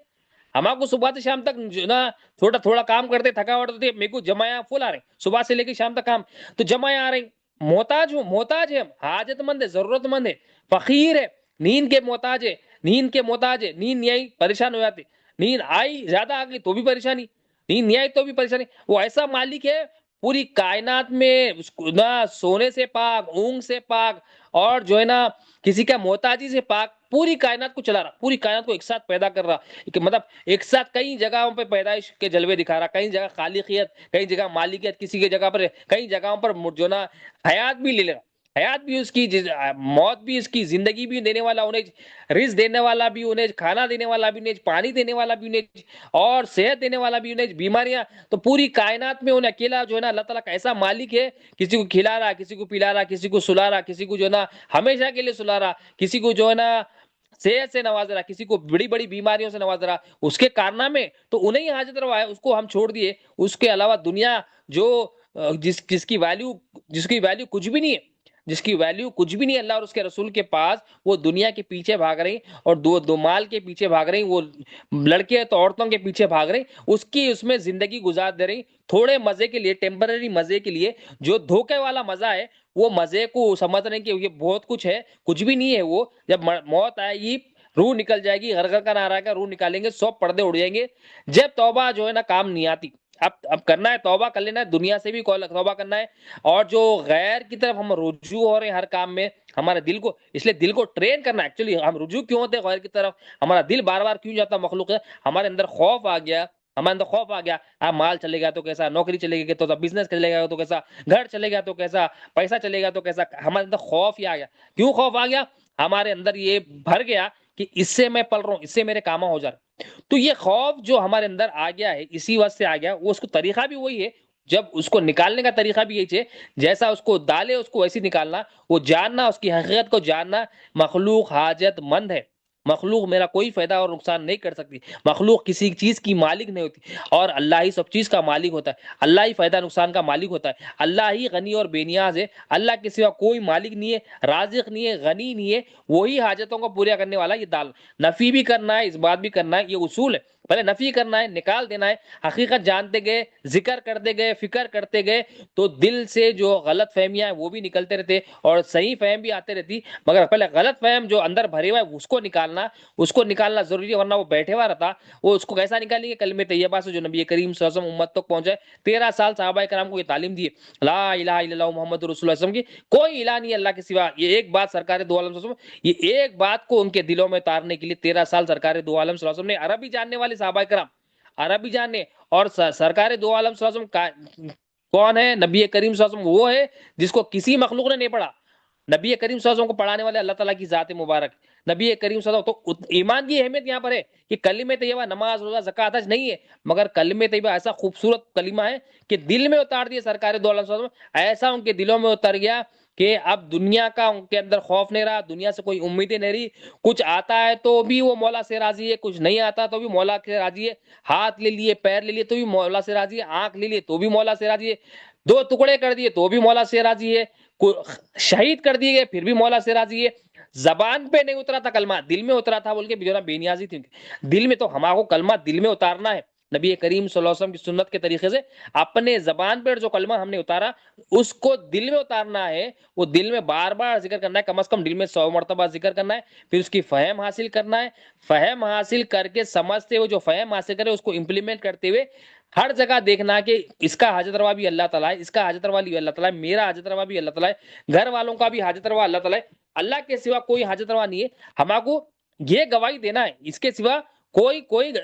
ہمارے کو صبح سے شام تک جو نا تھوڑا کام کرتے, تھکاوٹ ہوتی, میرے کو جمایا فل آ رہے, صبح سے لے کے شام تک کام, تو جمایا آ رہی, محتاج ہے ہم, حاجت مند ہے, ضرورت مند ہے, فقیر ہے, نیند کے محتاج ہے, نیند نہیں آئی پریشان ہو جاتے, نیند آئی زیادہ آ گئی تو بھی پریشانی, نیند نہیں آئی تو بھی پریشانی. وہ ایسا مالک ہے پوری کائنات میں نہ سونے سے پاک, اونگ سے پاک, اور جو ہے نا کسی کا محتاجی سے پاک, پوری کائنات کو چلا رہا, پوری کائنات کو ایک ساتھ پیدا کر رہا, مطلب ایک ساتھ کئی جگہوں پہ پیدائش کے جلوے دکھا رہا, کئی جگہ خالقیت, کئی جگہ مالکیت, کسی کی جگہ پر, کئی جگہوں پر جو نا حیات بھی لے رہا, حیات بھی اس کی, موت بھی اس کی, زندگی بھی دینے والا انہیں, رزق دینے والا بھی انہیں, کھانا دینے والا بھی انہیں, پانی دینے والا بھی انہیں, اور صحت دینے والا بھی انہیں, بیماریاں, تو پوری کائنات میں انہیں اکیلا جو ہے نا اللہ تعالیٰ کا ایسا مالک ہے, کسی کو کھلا رہا, کسی کو پلا رہا, کسی کو سلا رہا, کسی کو جو ہے نا ہمیشہ کے لیے سلا رہا, کسی کو جو ہے نا صحت سے نواز رہا, کسی کو بڑی بڑی بیماریوں سے نواز رہا, اس کے کارنامے تو انہیں حاجت روا ہے, اس کو ہم چھوڑ دیے. اس کے علاوہ دنیا جو جس کی ویلیو کچھ بھی نہیں ہے, جس کی ویلیو کچھ بھی نہیں اللہ اور اس کے رسول کے پاس، وہ دنیا کے پیچھے بھاگ رہی اور دو مال کے پیچھے بھاگ رہی، وہ لڑکے تو عورتوں کے پیچھے بھاگ رہی، اس میں زندگی گزار دے رہی تھوڑے مزے کے لیے، ٹیمپرری مزے کے لیے، جو دھوکے والا مزہ ہے وہ مزے کو سمجھ رہے ہیں کہ یہ بہت کچھ ہے، کچھ بھی نہیں ہے وہ۔ جب موت آئے گی، روح نکل جائے گی، گھر گھر کا نعرہ کا روح نکالیں گے، سب پردے اڑ جائیں گے۔ جب توبہ جو ہے نا کام نہیں آتی، اب کرنا ہے توبہ کر لینا ہے، دنیا سے بھی توبہ کرنا ہے، اور جو غیر کی طرف ہم رجوع ہو رہے ہیں ہر کام میں، ہمارے دل کو، اس لیے دل کو ٹرین کرنا ہے۔ ایکچولی ہم رجوع کیوں ہوتے ہیں غیر کی طرف، ہمارا دل بار بار کیوں جاتا مخلوق ہے، ہمارے اندر خوف آ گیا، ہمارے اندر خوف آ گیا، مال چلے گا تو کیسا، نوکری چلے گی تو بزنس چلے گا تو کیسا، گھر چلے گا تو کیسا، پیسہ چلے گا تو کیسا، ہمارے اندر خوف ہی آ گیا۔ کیوں خوف آ گیا؟ ہمارے اندر یہ بھر گیا کہ اس سے میں پل رہا ہوں، اس سے میرے کام ہو جا رہا۔ تو یہ خوف جو ہمارے اندر آ گیا ہے، اسی وجہ سے آ گیا، وہ اس کو طریقہ بھی وہی ہے، جب اس کو نکالنے کا طریقہ بھی یہی ہے، جیسا اس کو ڈالے اس کو ویسے نکالنا، وہ جاننا، اس کی حقیقت کو جاننا۔ مخلوق حاجت مند ہے، مخلوق میرا کوئی فائدہ اور نقصان نہیں کر سکتی، مخلوق کسی چیز کی مالک نہیں ہوتی، اور اللہ ہی سب چیز کا مالک ہوتا ہے، اللہ ہی فائدہ نقصان کا مالک ہوتا ہے، اللہ ہی غنی اور بے نیاز ہے، اللہ کے سوا کوئی مالک نہیں ہے، رازق نہیں ہے، غنی نہیں ہے، وہی حاجتوں کو پورا کرنے والا۔ یہ دال نفی بھی کرنا ہے، اس بات بھی کرنا ہے، یہ اصول ہے، پہلے نفی کرنا ہے، نکال دینا ہے، حقیقت جانتے گئے، ذکر کرتے گئے، فکر کرتے گئے، تو دل سے جو غلط فہمیاں ہیں وہ بھی نکلتے رہتے اور صحیح فہم بھی آتے رہتی، مگر پہلے غلط فہم جو اندر بھرے ہوا ہے اس کو نکالنا ضروری ہے، ورنہ وہ بیٹھے ہوا رہتا۔ وہ اس کو کیسا نکالیں گے؟ کلمہ طیبہ سے، جو نبی کریم صلی اللہ علیہ وسلم امت تک پہنچے۔ 13 سال صحابہ کرام کو یہ تعلیم دی ہے، لا الہ الا اللہ محمد رسول اللہ صلی اللہ علیہ وسلم کی، کوئی الہ نہیں ہے اللہ کے سوا، یہ ایک بات سرکار دو عالم صلی اللہ علیہ وسلم، یہ ایک بات کو ان کے دلوں میں اتارنے کے لیے 13 سال سرکار دو عالم صلی اللہ علیہ وسلم نے، عربی جاننے والے صحابہ کرام، عربی جاننے، اور سرکار دو عالم صلی اللہ علیہ وسلم کون ہے؟ نبی کریم صلی اللہ علیہ وسلم، وہ ہے جس کو کسی مخلوق نے نہیں پڑھا۔ نبی کریم صلی اللہ علیہ وسلم کو پڑھانے والے اللہ تعالیٰ کی ذات مبارک، نبی کریم صلی اللہ علیہ وسلم۔ تو ایمان کی اہمیت یہاں پر ہے کہ کلمہ طیبہ، نماز روزہ زکوٰۃ حج نہیں ہے، مگر کلمہ طیبہ ایسا خوبصورت کلمہ ہے کہ دل میں اتار دیا سرکار دو عالم صلی اللہ علیہ وسلم، ایسا ان کے دلوں میں اتر گیا کہ اب دنیا کا ان کے اندر خوف نہیں رہا، دنیا سے کوئی امیدیں نہیں رہی، کچھ آتا ہے تو بھی وہ مولا سے راضی ہے، کچھ نہیں آتا تو بھی مولا سے راضی ہے، ہاتھ لے لیے، پیر لے لیے تو بھی مولا سے راضی ہے، آنکھ لے لیے تو بھی مولا سے راضی ہے، 2 ٹکڑے کر دیے تو بھی مولا سے راضی ہے، شہید کر دیے گئے پھر بھی مولا سے راضی ہے۔ زبان پہ نہیں اترا تھا کلمہ، دل میں اترا تھا، بول کے بجونا بے نیازی تھی دل میں، تو ہمارا کو کلمہ دل میں اتارنا ہے، نبی کریم صلی اللہ علیہ وسلم کی سنت کے طریقے سے اپنے زبان پر جو کلمہ ہم نے اتارا اس کو دل میں اتارنا ہے، وہ دل میں بار بار ذکر کرنا ہے، کم از کم دل میں 100 مرتبہ ذکر کرنا ہے، پھر اس کی فہم حاصل کرنا ہے، فہم حاصل کر کے سمجھتے ہوئے جو فہم حاصل کرے اس کو امپلیمنٹ کرتے ہوئے ہر جگہ دیکھنا کہ اس کا حاجت روا بھی اللہ تعالیٰ ہے، اس کا حاجت روا بھی اللہ تعالیٰ ہے، میرا حاجت روا بھی اللہ تعالیٰ ہے، گھر والوں کا بھی حاجت روا اللہ تعالیٰ ہے، اللہ کے سوا کوئی حاجت روا نہیں ہے۔ ہمارے کو یہ گواہی دینا ہے، اس کے سوا کوئی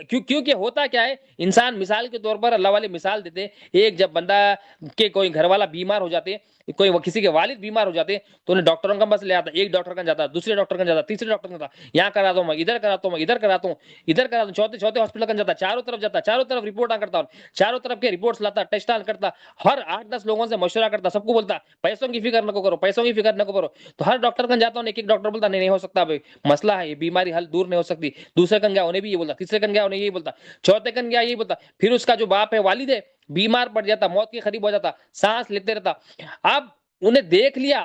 کیونکہ ہوتا کیا ہے، انسان مثال کے طور پر اللہ والے مثال دیتے ہیں، ایک جب بندہ کے کوئی گھر والا بیمار ہو جاتے ہیں، کوئی کسی کے والد بیمار ہو جاتے ہیں تو انہیں ڈاکٹروں کا بس لے آتا، ایک ڈاکٹر کا جاتا، دوسرے ڈاکٹر کا جاتا، تیسرے ڈاکٹر کا جاتا، یہاں کراتا ہوں میں، ادھر کراتا ہوں میں، ادھر کراتا ہوں، ادھر کراتا ہوں، چوتھے ہاسپٹل کا جاتا، چاروں طرف جاتا، چاروں طرف رپورٹ کرتا ہوں، چاروں طرف کے رپورٹس لاتا، ٹیسٹ کرتا، ہر 8-10 لوگوں سے مشورہ کرتا، سب کو بولتا پیسوں کی فکر نہ کرو، پیسوں کی فکر نہ کرو، تو ہر ڈاکٹر کا جاتا ہوں، ایک ڈاکٹر بولتا نہیں ہو سکتا بھائی، مسئلہ ہے، یہ بیماری حل دور نہیں ہو سکتی، دوسرے کن گیا انہیں بھی یہ بولتا، تیسرے کن گیا انہیں یہی بولتا، چوتھے کن گیا یہی بولتا، پھر اس کا جو باپ ہے، والد ہے، بیمار پڑ جاتا، موت کے قریب ہو جاتا، سانس لیتے رہتا، اب انہیں دیکھ لیا،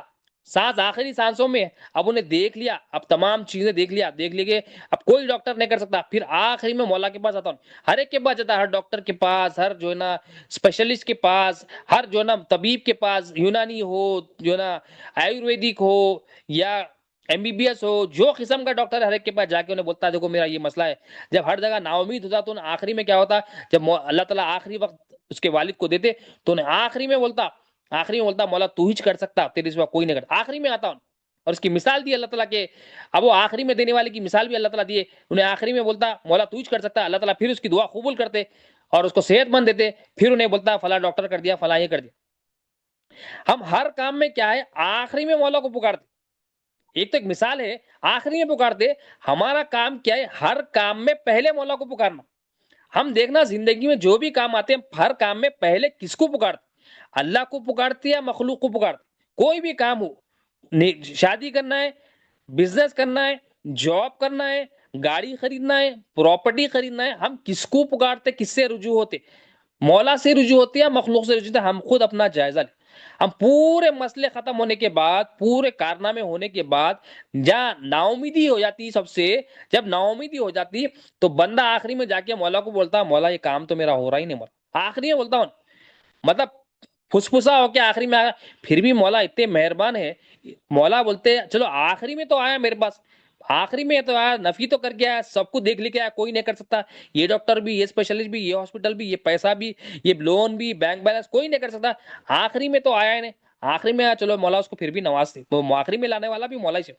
سانس آخری سانسوں میں، اب انہیں دیکھ لیا، اب تمام چیزیں دیکھ لی کہ اب کوئی ڈاکٹر نہیں کر سکتا، پھر آخری میں مولا کے پاس آتا ہوں، ہر ایک کے پاس جاتا، ہر ڈاکٹر کے پاس، ہر جو ہے نا اسپیشلسٹ کے پاس، ہر جو ہے نا طبیب کے پاس، یونانی ہو، جو ہے نا آیورویدک ہو یا MBBS ہو، جو قسم کا ڈاکٹر ہر ایک کے پاس جا کے انہیں بولتا ہے دیکھو میرا یہ مسئلہ ہے، جب ہر جگہ نا امید ہوتا تو آخری میں کیا ہوتا، جب اللہ تعالیٰ آخری وقت اس کے والد کو دیتے تو انہیں آخری میں بولتا مولا تو ہی کر سکتا، تیرے سوا کوئی نہیں کرتا، آخری میں آتا ہوں، اور اس کی مثال دی اللہ تعالیٰ کے، اب وہ آخری میں دینے والے کی مثال بھی اللہ تعالیٰ دیے، انہیں آخری میں بولتا مولا تو ہی کر سکتا، اللہ تعالیٰ پھر اس کی دعا قبول کرتے اور اس کو صحت مند دیتے، پھر انہیں بولتا فلاں ڈاکٹر کر دیا، فلاں یہ کر دیا۔ ہم ہر کام میں کیا ہے، آخری میں مولا کو پکارتے، ایک تو ایک مثال ہے، آخری میں پکارتے، ہمارا کام کیا ہے، ہر کام میں پہلے مولا کو پکارنا۔ ہم دیکھنا زندگی میں جو بھی کام آتے ہیں، ہر کام میں پہلے کس کو پکارتے، اللہ کو پکارتے یا مخلوق کو پکارتے، کوئی بھی کام ہو، شادی کرنا ہے، بزنس کرنا ہے، جاب کرنا ہے، گاڑی خریدنا ہے، پراپرٹی خریدنا ہے، ہم کس کو پکارتے، کس سے رجوع ہوتے، مولا سے رجوع ہوتے یا مخلوق سے رجوع ہوتے، ہم خود اپنا جائزہ لیں۔ ہم پورے مسئلے ختم ہونے کے بعد، پورے کارنامے ہونے کے بعد جہاں ناامیدی ہو جاتی سب سے، جب ناامیدی ہو جاتی تو بندہ آخری میں جا کے مولا کو بولتا مولا یہ کام تو میرا ہو رہا ہی نہیں، مولا آخری میں بولتا ہوں، مطلب پھسپھسا ہو کے آخری میں آیا، پھر بھی مولا اتنے مہربان ہے، مولا بولتے چلو آخری میں تو آیا میرے پاس، آخری میں تو آیا، نفی تو کر کے آیا، سب کو دیکھ لے کے آیا، کوئی نہیں کر سکتا، یہ ڈاکٹر بھی، یہ اسپیشلسٹ بھی، یہ ہاسپٹل بھی، یہ پیسہ بھی، یہ لون بھی، بینک بیلنس، کوئی نہیں کر سکتا، آخری میں تو آیا نہیں، آخری میں آیا، چلو مولا اس کو پھر بھی نواز دے، وہ آخری میں لانے والا بھی مولا ہی سے،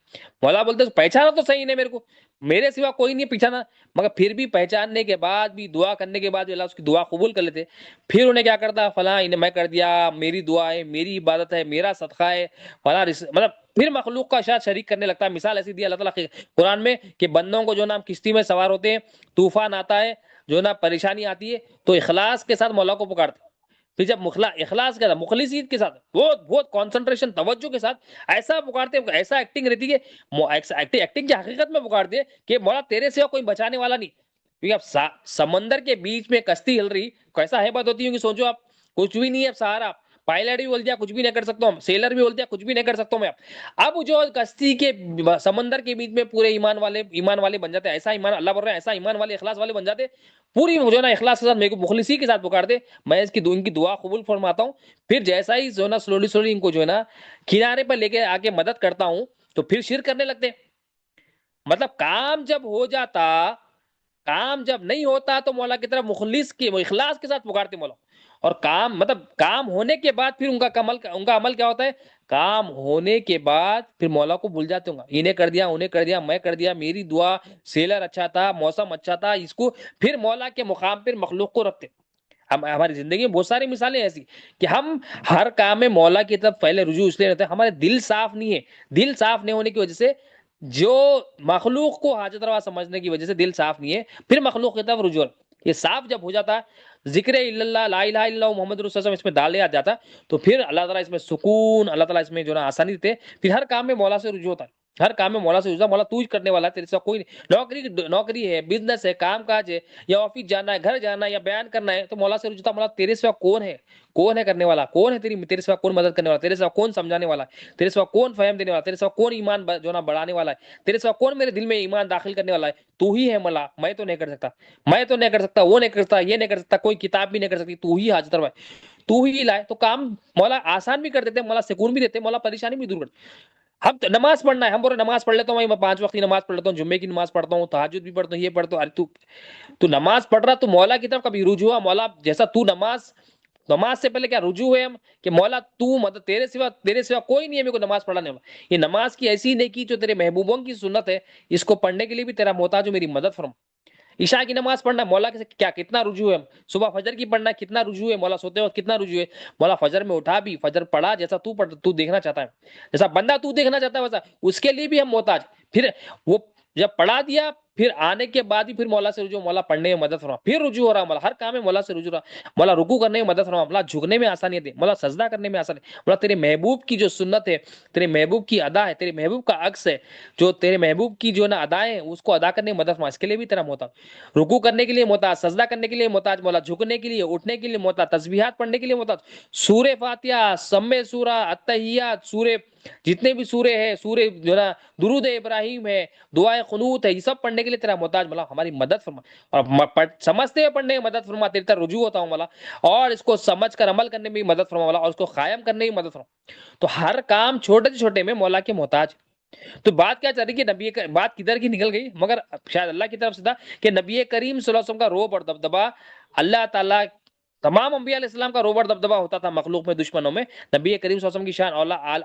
مولا بولتے پہچانا تو صحیح نہیں میرے کو، میرے سوا کوئی نہیں پہچانا، مگر پھر بھی پہچاننے کے بعد بھی، دعا کرنے کے بعد اللہ اس کی دعا قبول کر لیتے، پھر انہیں کیا کرتا فلاں انہیں میں کر دیا، میری دعا ہے، میری عبادت ہے، میرا صدقہ ہے، فلاں مطلب پھر مخلوق کا شاید شریک کرنے لگتا ہے۔ مثال ایسی دی اللہ تعالیٰ قرآن میں کہ بندوں کو جو نا کشتی میں سوار ہوتے ہیں، طوفان آتا ہے، جو نا پریشانی آتی ہے، تو اخلاص کے ساتھ مولا کو پکارتے، پھر جب اخلاص کے ساتھ، مخلصیت کے ساتھ، بہت بہت کانسنٹریشن، توجہ کے ساتھ ایسا پکارتے، ایسا ایکٹنگ رہتی ہے کہ ایکٹنگ کی حقیقت میں پکارتے کہ مولا تیرے سے کوئی بچانے والا نہیں، کیونکہ اب سمندر کے بیچ میں کشتی ہل رہی، کیسا ہیبت ہوتی ہے کہ سوچو آپ، کچھ بھی نہیں ہے سہارا، پائلٹ بھی بول دیا کچھ بھی نہیں کر سکتا ہوں، سیلر بھی بول دیا کچھ بھی نہیں کر سکتا ہوں میں، اب جو کشتی کے سمندر کے بیچ میں پورے ایمان والے بن جاتے، ایسا ایمان اللہ بول رہے ہیں، ایسا ایمان والے اخلاص والے بن جاتے، پوری جو نا اخلاص کے ساتھ میرے کو مخلصی کے ساتھ پکارتے، میں اس کی ان کی دعا قبول فرماتا ہوں، پھر جیسا ہی جو نا سلولی ان کو جو ہے نا کنارے پر لے کے آ کے مدد کرتا ہوں تو پھر شرک کرنے لگتے، مطلب کام جب ہو جاتا، کام جب نہیں ہوتا تو مولا کی طرف مخلص کی اخلاص کے ساتھ پکارتے مولا، اور کام مطلب کام ہونے کے بعد پھر ان کا عمل کیا ہوتا ہے، کام ہونے کے بعد پھر مولا کو بھول جاتے ہوں گا، انہیں کر دیا، انہیں کر دیا، میں کر دیا، میری دعا، سیلر اچھا تھا، موسم اچھا تھا، اس کو پھر مولا کے مقام پر مخلوق کو رکھتے۔ ہماری زندگی میں بہت ساری مثالیں ایسی کہ ہم ہر کام میں مولا کی طرف پہلے رجوع اس لیے رہتے ہیں، ہمارے دل صاف نہیں ہے، دل صاف نہیں ہونے کی وجہ سے، جو مخلوق کو حاجت روا سمجھنے کی وجہ سے دل صاف نہیں ہے، پھر مخلوق کی طرف رجوع، یہ صاف جب ہو جاتا ہے، ذکر اللہ، لا الہ الا اللہ محمد رسول اللہ اس میں ڈال دیا جاتا، تو پھر اللہ تعالیٰ اس میں سکون، اللہ تعالیٰ اس میں جو نا آسانی دیتے، پھر ہر کام میں مولا سے رجوع ہوتا ہے، ہر کام میں مولا سے رجوع، مولا تو ہی کرنے والا ہے، تیرے سے کوئی نہیں، نوکری ہے، بزنس ہے، کام کاج ہے، یا آفس جانا ہے، گھر جانا ہے، یا بیان کرنا ہے، تو مولا سے رجوع، مولا تیرے سوا کون ہے، کون ہے کرنے والا، کون ہے تیرے سوا کون مدد کرنے والا، تیرے سوا کون سمجھانے والا ہے، تیرے سوا کون فہم دینے والا، تیرے سوا کون ایمان جو نا بڑھانے والا ہے، تیرے سوا کون میرے دل میں ایمان داخل کرنے والا ہے، تو ہی ہے مولا، میں تو نہیں کر سکتا، میں تو نہیں کر سکتا، وہ نہیں کر سکتا، یہ نہیں کر سکتا، کوئی کتاب بھی نہیں کر سکتی، تو ہی حاجت روا ہے، تو ہی لائے، تو کام مولا آسان بھی کر دیتے، مولا سکون بھی دیتے، مولا پریشانی بھی دور کرتے۔ ہم نماز پڑھنا ہے، ہم بولے نماز پڑھ لیتا ہوں، میں 5 وقت کی نماز پڑھ لیتا ہوں، جمعے کی نماز پڑھتا ہوں، تہجد بھی پڑھتا ہوں، یہ پڑھتا ہوں، ارے تو نماز پڑھ رہا، تو مولا کی طرف کبھی رجوع ہوا، مولا جیسا تو نماز سے پہلے کیا رجوع ہوئے ہم کہ مولا تو مطلب تیرے سوا کوئی نہیں ہے، میرے کو نماز پڑھانے والا، یہ نماز کی ایسی نیکی جو تیرے محبوبوں کی سنت ہے، اس کو پڑھنے کے لیے بھی تیرا محتاج ہوں، میری مدد فرما۔ عشاء کی نماز پڑھنا مولا کے کیا کتنا رجوع ہے، صبح فجر کی پڑھنا کتنا رجوع ہے، مولا سوتے وقت کتنا رجوع ہے، مولا فجر میں اٹھا بھی، فجر پڑھا، جیسا تو دیکھنا چاہتا ہے، جیسا بندہ تو دیکھنا چاہتا ہے ویسا اس کے لیے بھی ہم محتاج، پھر وہ جب پڑھا دیا، پھر آنے کے بعد بھی پھر مولا سے رجوع، مولا پڑھنے میں مدد فرما، پھر رجوع ہو رہا، مولا ہر کام میں مولا سے رجوع رہا، مولا رکوع کرنے میں مدد فرما، مولا جھکنے میں آسانی دے، مولا سجدہ کرنے میں آسانی، مولا تیرے محبوب کی جو سنت ہے، تیرے محبوب کی ادا ہے، تیرے محبوب کا عکس ہے، جو تیرے محبوب کی جو نا ادائیں ہیں، اس کو ادا کرنے میں مدد فرما، اس کے لیے بھی تیرا محتاج، رکوع کرنے کے لیے محتاج، سجدہ کرنے کے لیے محتاج، مولا جھکنے کے لیے، اٹھنے کے لیے محتاج، تسبیحات پڑھنے کے لیے محتاج، سورہ فاتحہ، سمع سورہ، التحیات، سورہ جتنے بھی سورے ہیں، سورہ جو نا درود ابراہیم ہے، دعائے قنوت ہے، یہ سب پڑھنے کے لیے تیرا محتاج، مولا ہماری مدد فرما، اور سمجھتے ہوئے پڑھنے میں مدد فرما، تیرے طرف رجوع ہوتا ہوں مولا، اور اس کو سمجھ کر عمل کرنے میں بھی مدد فرما مولا، اور اس کو قائم کرنے میں مدد فرما، تو ہر کام چھوٹے سے چھوٹے میں مولا کے محتاج۔ تو بات کیا چل رہی کہ نبی بات کدھر کی نکل گئی، مگر شاید اللہ کی طرف سے تھا کہ نبی کریم صلی اللہ علیہ وسلم کا روب اور دبدبا، اللہ تعالیٰ تمام انبیاء علیہ السلام کا روب اور دبدبا ہوتا تھا مخلوق میں، دشمنوں میں، نبی کریم صلی اللہ علیہ وسلم کی شان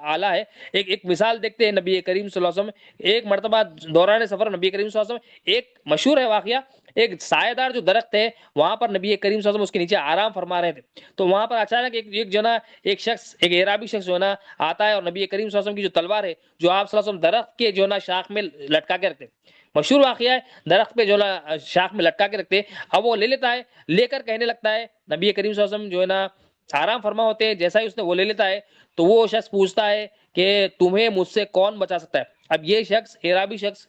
اعلیٰ ہے۔ ایک مثال دیکھتے ہیں، نبی کریم صلی اللہ علیہ وسلم ایک مرتبہ دوران سفر، نبی کریم صلی اللہ علیہ وسلم، ایک مشہور ہے واقعہ، ایک سایہ دار جو درخت ہے وہاں پر نبی کریم صلی اللہ علیہ وسلم اس کے نیچے آرام فرما رہے تھے، تو وہاں پر اچانک ایک جو نا ایک شخص، ایک اعرابی شخص جو نا آتا ہے، اور نبی کریم صلی اللہ علیہ وسلم کی جو تلوار ہے، جو آپ صلی اللہ علیہ وسلم درخت کے جو نا شاخ میں لٹکا کے رکھتے، مشہور واقعہ ہے، درخت پہ جو نا شاخ میں لٹکا کے رکھتے، اب وہ لے لیتا ہے، لے کر کہنے لگتا ہے، نبی کریم صلی اللہ علیہ وسلم جو ہے نا آرام فرما ہوتے ہیں، جیسا ہی اس نے وہ لے لیتا ہے تو وہ شخص پوچھتا ہے کہ تمہیں مجھ سے کون بچا سکتا ہے؟ اب یہ شخص، اعرابی شخص،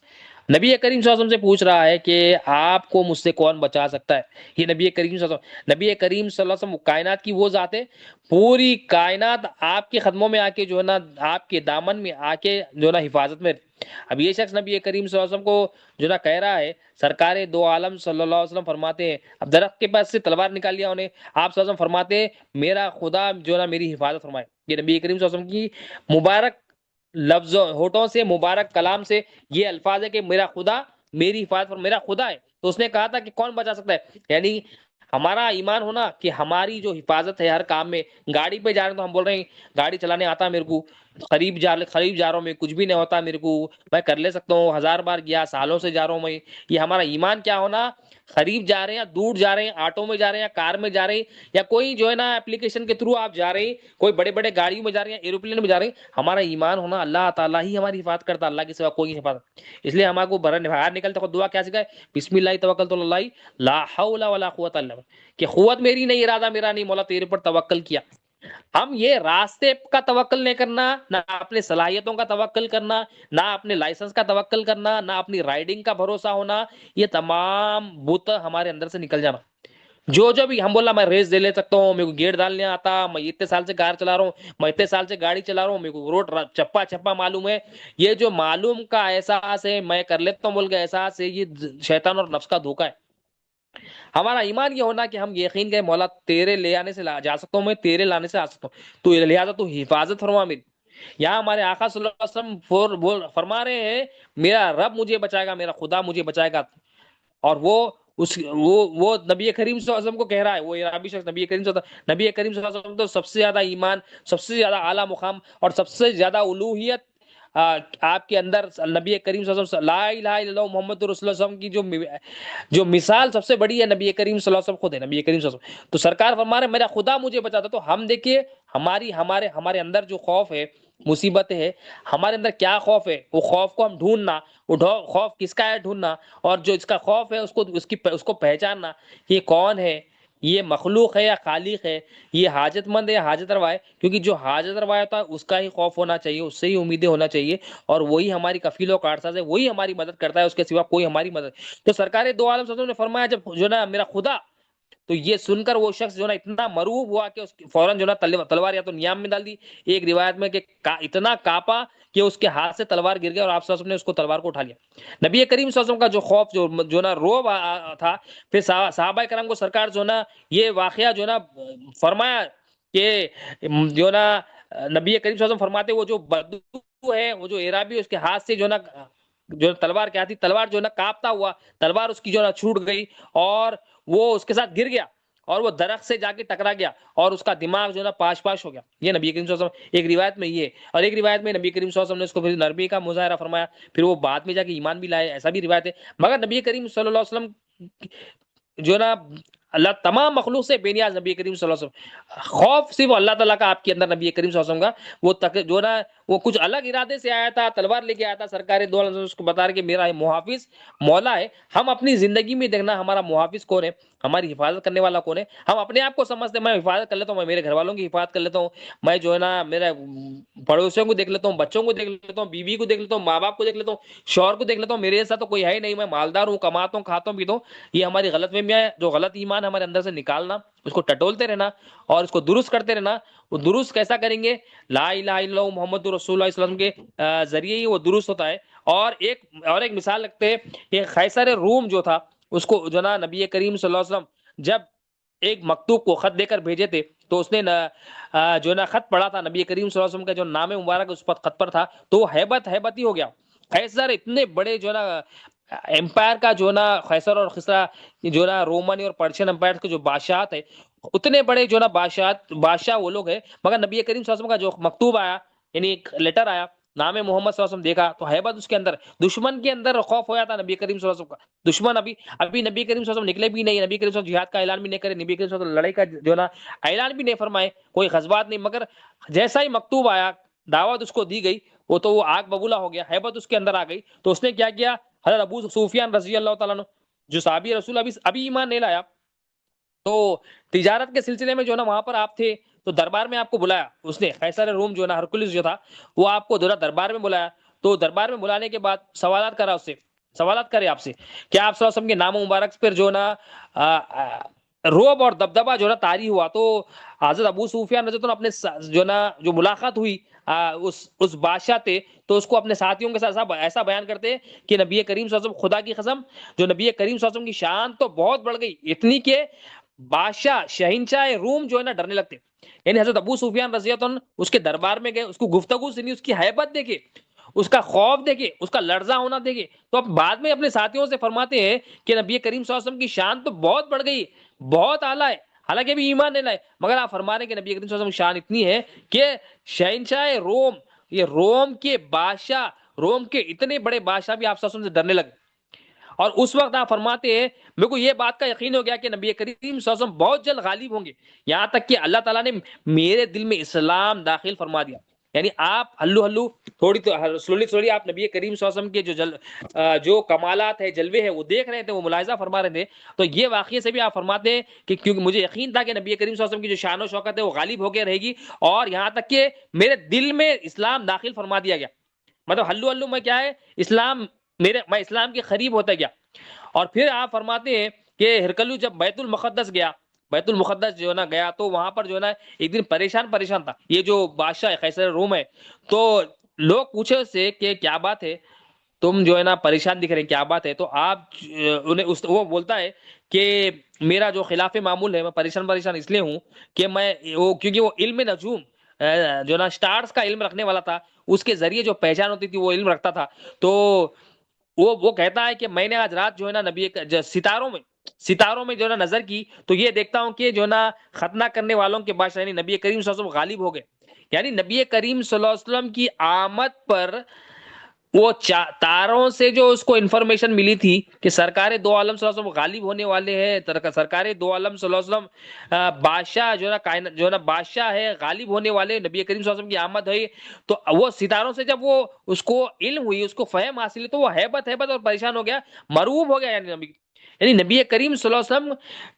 نبی کریم صلی اللہ علیہ وسلم سے پوچھ رہا ہے کہ آپ کو مجھ سے کون بچا سکتا ہے. یہ نبی کریم صلی اللہ علیہ وسلم، نبی کریم صلی اللہ علیہ وسلم کائنات کی وہ ذات ہے، پوری کائنات آپ کے قدموں میں آ کے جو ہے نا، آپ کے دامن میں آ کے جو ہے نا حفاظت میں. اب یہ شخص نبی کریم صلی اللہ علیہ وسلم کو جو ہے نا کہہ رہا ہے، سرکار دو عالم صلی اللہ علیہ وسلم فرماتے ہیں، اب درخت کے پاس سے تلوار نکال لیا انہیں، آپ صلی اللہ علیہ وسلم فرماتے ہیں میرا خدا جو ہے نا میری حفاظت فرمائے. یہ نبی کریم صلی اللہ علیہ وسلم کی مبارک لفظ ہوٹوں سے، مبارک کلام سے یہ الفاظ ہے کہ میرا خدا میری حفاظت میرا خدا ہے. تو اس نے کہا تھا کہ کون بچا سکتا ہے، یعنی ہمارا ایمان ہونا کہ ہماری جو حفاظت ہے ہر کام میں. گاڑی پہ جا رہے ہیں تو ہم بول رہے ہیں گاڑی چلانے آتا ہے میرے کو، قریب جا رہا ہوں میں، کچھ بھی نہیں ہوتا میرے کو، میں کر لے سکتا ہوں، 1000 بار گیا، سالوں سے جا رہا ہوں میں. یہ ہمارا ایمان کیا ہونا، قریب جا رہے ہیں یا دور جا رہے ہیں، آٹو میں جا رہے ہیں یا کار میں جا رہے ہیں یا کوئی جو ہے نا اپلیکیشن کے تھرو آپ جا رہے ہیں، کوئی بڑے بڑے گاڑیوں میں جا رہے ہیں، ایروپلین میں جا رہے ہیں، ہمارا ایمان ہونا اللہ تعالیٰ ہی ہماری حفاظت کرتا، اللہ کے سوا کوئی حفاظت. اس لیے ہمارے کو باہر نکلتے دعا کیا سکھائے، بسم اللہ توکلت علی اللہ لا حول ولا قوت الا باللہ، کہ قوت میری نہیں، ارادہ میرا نہیں، مولا تیرے پر توکل کیا. ہم یہ راستے کا توکل نہیں کرنا، نہ اپنے صلاحیتوں کا توکل کرنا، نہ اپنے لائسنس کا توکل کرنا، نہ اپنی رائڈنگ کا بھروسہ ہونا، یہ تمام بت ہمارے اندر سے نکل جانا. جو بھی ہم بولا میں ریس دے لے سکتا ہوں، میرے کو گیٹ ڈالنے آتا، میں اتنے سال سے کار چلا رہا ہوں، میں اتنے سال سے گاڑی چلا رہا ہوں، میرے کو روڈ چپا چپا معلوم ہے، یہ جو معلوم کا احساس ہے، میں کر لیتا ہوں بول کے احساس ہے، یہ شیطان اور نفس کا دھوکہ ہے. ہمارا ایمان یہ ہونا کہ ہم یقین کریں مولا تیرے لے آنے سے جا سکتا ہوں، میں تیرے لانے سے آ سکتا ہوں، تو لہٰذا تو حفاظت فرما میری. یہاں ہمارے آقا صلی اللہ علیہ وسلم فرما رہے ہیں میرا رب مجھے بچائے گا، میرا خدا مجھے بچائے گا. اور وہ نبی کریم صلی اللہ علیہ وسلم کو کہہ رہا ہے، وہ عربی شخص نبی کریم صلی اللہ علیہ وسلم تو سب سے زیادہ ایمان، سب سے زیادہ اعلیٰ مقام اور سب سے زیادہ الوہیت آپ کے اندر نبی کریم صلی اللہ علیہ وسلم لا الہ الا اللہ محمد رسول اللہ کی جو مثال سب سے بڑی ہے، نبی کریم صلی اللہ علیہ وسلم خود ہے. نبی کریم صلی اللہ علیہ وسلم تو سرکار فرما رہے میرا خدا مجھے بچاتا. تو ہم دیکھیے ہمارے اندر جو خوف ہے، مصیبت ہے، ہمارے اندر کیا خوف ہے، وہ خوف کو ہم ڈھونڈنا، وہ خوف کس کا ہے ڈھونڈنا، اور جو اس کا خوف ہے اس کو پہچاننا، یہ کون ہے، یہ مخلوق ہے یا خالق ہے، یہ حاجت مند ہے یا حاجت روا ہے. کیونکہ جو حاجت روا ہوتا ہے اس کا ہی خوف ہونا چاہیے، اس سے ہی امیدیں ہونا چاہیے، اور وہی ہماری کفیل و کارساز ہے، وہی ہماری مدد کرتا ہے، اس کے سوا کوئی ہماری مدد. تو سرکار دو عالم صلی اللہ علیہ وسلم نے فرمایا جب جو نا میرا خدا، تو یہ سن کر وہ شخص جو نا اتنا مروب ہوا کہ اس فوراً جو نا تلوار یا تو نیام میں ڈال دی، ایک روایت میں کہ اتنا کاپا کہ اس کے ہاتھ سے تلوار گر گیا اور آپ صلی اللہ علیہ وسلم نے اس کو تلوار کو اٹھا لیا. نبی کریم صلی اللہ علیہ وسلم کا جو خوف جو نا روب تھا، پھر صحابہ کرام کو سرکار جو نا یہ واقعہ جو نا فرمایا کہ جو نا نبی کریم صلی اللہ علیہ وسلم فرماتے وہ جو بدو ہے، وہ جو عرابی، اس کے ہاتھ سے جو نا جو تلوار کیا تھی، تلوار جو نا کاپتا ہوا، تلوار اس کی جو نا چھوٹ گئی اور وہ اس کے ساتھ گر گیا اور وہ درخت سے جا کے ٹکرا گیا اور اس کا دماغ جو نا پاش ہو گیا. یہ نبی کریم صلی اللہ علیہ وسلم ایک روایت میں یہ، اور ایک روایت میں نبی کریم صلی اللہ علیہ وسلم نے اس کو پھر نرمی کا مظاہرہ فرمایا، پھر وہ بعد میں جا کے ایمان بھی لائے، ایسا بھی روایت ہے. مگر نبی کریم صلی اللہ علیہ وسلم جو نا اللہ تمام مخلوق سے بے نیاز نبی کریم صلی اللہ علیہ وسلم، خوف صرف اللہ تعالیٰ کا آپ کے اندر نبی کریم صلی اللہ علیہ وسلم کا، وہ جو نا وہ کچھ الگ ارادے سے آیا تھا، تلوار لے کے آیا تھا، سرکار دو عالم اس کو بتا رہے کہ میرا محافظ مولا ہے. ہم اپنی زندگی میں دیکھنا ہمارا محافظ کون ہے، ہماری حفاظت کرنے والا کون ہے. ہم اپنے آپ کو سمجھتے ہیں میں حفاظت کر لیتا ہوں، میں میرے گھر والوں کی حفاظت کر لیتا ہوں، میں جو ہے نا میرے پڑوسیوں کو دیکھ لیتا ہوں، بچوں کو دیکھ لیتا ہوں، بیوی کو دیکھ لیتا ہوں، ماں باپ کو دیکھ لیتا ہوں، شوہر کو دیکھ لیتا ہوں، میرے جیسا تو کوئی ہے ہی نہیں، میں مالدار ہوں، کماتا ہوں، کھاتا ہوں، پیتا ہوں. یہ ہماری غلط فہمی ہے. جو غلط ایمان ہمارے اندر سے نکالنا، اس کو ٹٹولتے رہنا اور اس کو درست کرتے رہنا. وہ درست کیسا کریں گے، لا الہ الا اللہ محمد رسول اللہ صلی اللہ علیہ وسلم کے ذریعے ہی وہ درست ہوتا ہے. اور ایک مثال لگتے ہیں، یہ قیصر روم جو تھا، اس کو جو نا نبی کریم صلی اللہ علیہ وسلم جب ایک مکتوب کو خط دے کر بھیجے تھے، تو اس نے جو نا خط پڑھا تھا، نبی کریم صلی اللہ علیہ وسلم کا جو نام مبارک اس پر خط پر تھا، تو ہیبت ہی ہو گیا. قیصر اتنے بڑے جو نا امپائر کا جو نا قیصر اور خسرا جو نا رومن اور پرشین امپائر کے جو بادشاہت ہے، اتنے بڑے جو نا بادشاہ وہ لوگ ہیں. مگر نبی کریم صلی اللہ علیہ وسلم کا جو مکتوب آیا، یعنی ایک لیٹر آیا، نام محمد صلی اللہ علیہ وسلم دیکھا تو ہیبت اس کے اندر، دشمن کے اندر خوف ہوا تھا نبی کریم صلی اللہ علیہ وسلم کا. دشمن ابھی نبی کریم صلی اللہ علیہ وسلم نکلے بھی نہیں، نبی کریم صلی اللہ علیہ وسلم جہاد کا اعلان بھی نہیں کرے، نبی کریم صلی اللہ علیہ وسلم لڑائی کا جو نا اعلان بھی نہیں فرمائے، کوئی غزوات نہیں. مگر جیسا ہی مکتوب آیا، دعوت اس کو دی گئی، وہ آگ ببولا ہو گیا، ہیبت اس کے اندر آ گئی. تو اس نے کیا کیا، حضرت ابو سفیان رضی اللہ تعالیٰ عنہ جو صحابی رسول ابھی ایمان نہیں لایا، تو تجارت کے سلسلے میں جو نا وہاں پر آپ تھے، تو دربار میں آپ کو بلایا اس نے، قیصر روم جو نا ہرکلس جو تھا، وہ آپ کو دربار میں بلایا. تو دربار میں بلانے کے بعد سوالات کرا اس سے، سوالات کرے آپ سے کہ آپ صلی اللہ علیہ وسلم کے نام مبارک پر جو نا روب اور دبدبا جو نا طاری ہوا، تو حضرت ابو سفیان رضی اللہ عنہ اپنے جو نا جو ملاقات ہوئی اس بادشاہ تھے، تو اس کو اپنے ساتھیوں کے ساتھ ایسا بیان کرتے کہ نبی کریم صلی اللہ علیہ وسلم، خدا کی قسم جو نبی کریم صلی اللہ علیہ وسلم کی شان تو بہت بڑھ گئی، اتنی کہ بادشاہ شہنشاہ روم جو ہے نا ڈرنے لگتے. یعنی حضرت ابو سفیان رضی اللہ عنہ اس کے دربار میں گئے، اس کو گفتگو سنی، اس کی ہیبت دیکھے، اس کا خوف دیکھے، اس کا لرزہ ہونا دیکھے، تو اب بعد میں اپنے ساتھیوں سے فرماتے ہیں کہ نبی کریم صلی اللہ علیہ وسلم کی شان تو بہت بڑھ گئی، بہت اعلیٰ ہے، حالانکہ ابھی ایمان نہیں لائے، مگر آپ فرما رہے ہیں کہ نبی کریم صلی اللہ علیہ وسلم کی شان اتنی ہے کہ شہنشاہ روم، یہ روم کے بادشاہ، روم کے اتنے بڑے بادشاہ بھی آپ صلی اللہ علیہ وسلم سے ڈرنے لگے. اور اس وقت آپ فرماتے ہیں میرے کو یہ بات کا یقین ہو گیا کہ نبی کریم صلی اللہ علیہ وسلم بہت جلد غالب ہوں گے، یہاں تک کہ اللہ تعالیٰ نے میرے دل میں اسلام داخل فرما دیا. یعنی آپ ہلو ہلو تھوڑی تو سلولی آپ نبی کریم صلی اللہ علیہ وسلم کے جو کمالات ہے، جلوے ہیں، وہ دیکھ رہے تھے، وہ ملاحظہ فرما رہے تھے. تو یہ واقعے سے بھی آپ فرماتے ہیں کہ کیونکہ مجھے یقین تھا کہ نبی کریم صلی اللہ علیہ وسلم کی جو شان و شوکت ہے وہ غالب ہو کے رہے گی، اور یہاں تک کہ میرے دل میں اسلام داخل فرما دیا گیا. مطلب ہلو ہلو میں کیا ہے، اسلام میں اسلام کے قریب ہوتا گیا. اور پھر آپ فرماتے ہیں کہ ہرکلو جب بیت المقدس گیا، بیت المقدس جو ہے نا گیا، تو وہاں پر جو ہے نا ایک دن پریشان تھا، یہ جو بادشاہ قیصر روم ہے. تو لوگ پوچھے اس سے کہ کیا بات ہے، تم جو ہے نا پریشان دکھ رہے ہیں، کیا بات ہے؟ تو آپ وہ بولتا ہے کہ میرا جو خلاف معمول ہے، میں پریشان اس لیے ہوں کہ میں کیونکہ وہ علم نجوم جو نا سٹارز کا علم رکھنے والا تھا، اس کے ذریعے جو پہچان ہوتی تھی وہ علم رکھتا تھا. تو وہ کہتا ہے کہ میں نے آج رات جو ہے نا نبی ستاروں میں جو ہے نا نظر کی، تو یہ دیکھتا ہوں کہ جو ہے نا ختنہ کرنے والوں کے بادشاہ یعنی نبی کریم صلی اللہ علیہ وسلم غالب ہو گئے. یعنی نبی کریم صلی اللہ علیہ وسلم کی آمد پر وہ تاروں سے جو اس کو انفارمیشن ملی تھی کہ سرکار دو عالم صلی اللہ علیہ وسلم غالب ہونے والے ہیں، سرکار دو عالم صلی اللہ علیہ وسلم بادشاہ جو ہے نا بادشاہ ہے، غالب ہونے والے، نبی کریم صلی اللہ علیہ وسلم کی آمد ہوئی، تو وہ ستاروں سے جب وہ اس کو علم ہوئی، اس کو فہم حاصل، تو وہ ہیبت اور پریشان ہو گیا، مرعوب ہو گیا. یعنی نبی کریم صلی اللہ علیہ وسلم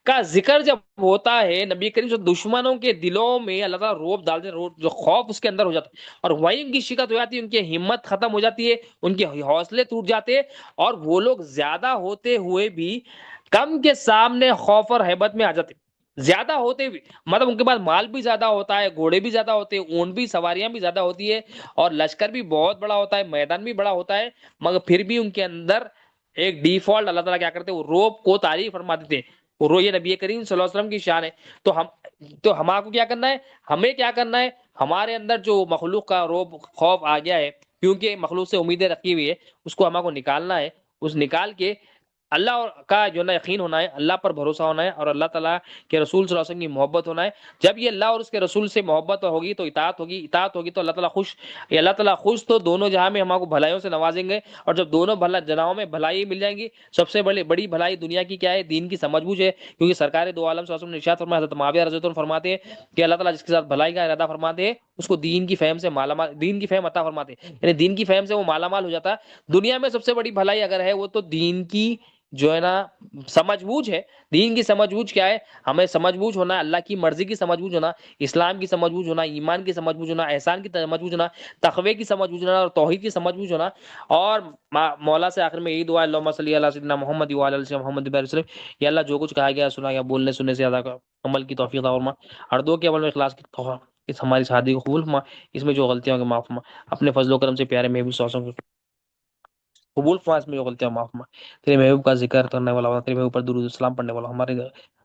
کا ذکر جب ہوتا ہے، نبی کریم صلی اللہ علیہ وسلم دشمنوں کے دلوں میں اللہ تعالیٰ روب ڈالتے ہیں، جو خوف اس کے اندر ہو جاتا ہے، اور وہی ان کی شکست ہو جاتی ہے، ان کی ہمت ختم ہو جاتی ہے، ان کے حوصلے ٹوٹ جاتے ہیں، اور وہ لوگ زیادہ ہوتے ہوئے بھی کم کے سامنے خوف اور ہیبت میں آ جاتے. زیادہ ہوتے بھی مطلب ان کے پاس مال بھی زیادہ ہوتا ہے، گھوڑے بھی زیادہ ہوتے ہیں، اونٹ بھی، سواریاں بھی زیادہ ہوتی ہے، اور لشکر بھی بہت بڑا ہوتا ہے، میدان بھی بڑا ہوتا ہے، مگر پھر بھی ان کے اندر ایک ڈیفالٹ اللہ تعالیٰ کیا کرتے ہیں، وہ روب کو تعریف فرما دیتے ہیں. وہ یہ نبی کریم صلی اللہ علیہ وسلم کی شان ہے. تو ہم کو کیا کرنا ہے، ہمیں کیا کرنا ہے، ہمارے اندر جو مخلوق کا روب خوف آ گیا ہے، کیونکہ مخلوق سے امیدیں رکھی ہوئی ہے، اس کو ہم کو نکالنا ہے. اس نکال کے اللہ کا جو نا یقین ہونا ہے، اللہ پر بھروسہ ہونا ہے، اور اللہ تعالیٰ کے رسول صلی اللہ علیہ وسلم کی محبت ہونا ہے. جب یہ اللہ اور اس کے رسول سے محبت ہوگی تو اطاعت ہوگی تو اللہ تعالیٰ خوش تو دونوں جہاں میں ہم کو بھلائیوں سے نوازیں گے. اور جب دونوں جہاں میں بھلائی مل جائیں گی، سب سے بڑی بھلائی دنیا کی کیا ہے، دین کی سمجھ بوجھ ہے. کیونکہ سرکار دو عالم صلی اللہ علیہ وسلم نے ارشاد فرمایا، حضرت معاویہ رضی اللہ عنہ فرماتے ہیں کہ اللہ تعالیٰ جس کے ساتھ بھلائی کا ارادہ فرماتے ہیں، اس کو دین کی فہم سے دین کی فہم عطا فرماتے ہیں. یعنی دین کی فہم سے وہ مالا مال ہو جاتا ہے. دنیا میں سب سے بڑی بھلائی اگر ہے، وہ تو دین کی جو ہے نا سمجھ بوجھ ہے. دین کی سمجھ بوجھ کیا ہے، ہمیں سمجھ بوجھ ہونا، اللہ کی مرضی کی سمجھ بوجھ ہونا، اسلام کی سمجھ بوجھ ہونا، ایمان کی سمجھ بوجھ ہونا، احسان کی سمجھ بوجھ ہونا، تقوی کی سمجھ بوجھ ہونا، اور توحید کی سمجھ بوجھ ہونا. اور مولا سے آخر میں یہی دعا ہے، اللہم صلی علی سیدنا محمد وعلی آل سیدنا محمد وسلم. یا اللہ جو کچھ کہا گیا سنا یا بولنے سننے سے زیادہ عمل کی توفیق عطا فرما. ہر دو کے عمل میں اخلاص کی توفیق، اس ہماری شادی کو قبول فرما. اس میں جو غلطیاں ہوں گے معاف فرما. اپنے فضل و کرم سے پیارے محبوب صلی اللہ علیہ وسلم قبول فرما. اس میں جو غلطیاں معاف فرما. تیرے محبوب کا ذکر کرنے والا، تیرے محبوب پر درود و سلام پڑھنے والا، ہمارے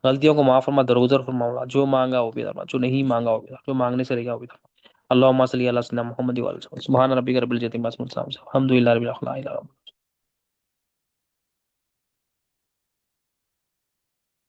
غلطیوں کو معاف فرما، درگزر فرما. جو مانگا وہ بھی فرما، جو نہیں مانگا وہ بھی فرما، جو مانگنے سے رہ گیا وہ بھی فرما. اللہم صلی علی سیدنا محمد وعلی آلہ وصحبہ. سبحان ربک رب العزۃ عما یصفون، الحمد للہ رب العالمین.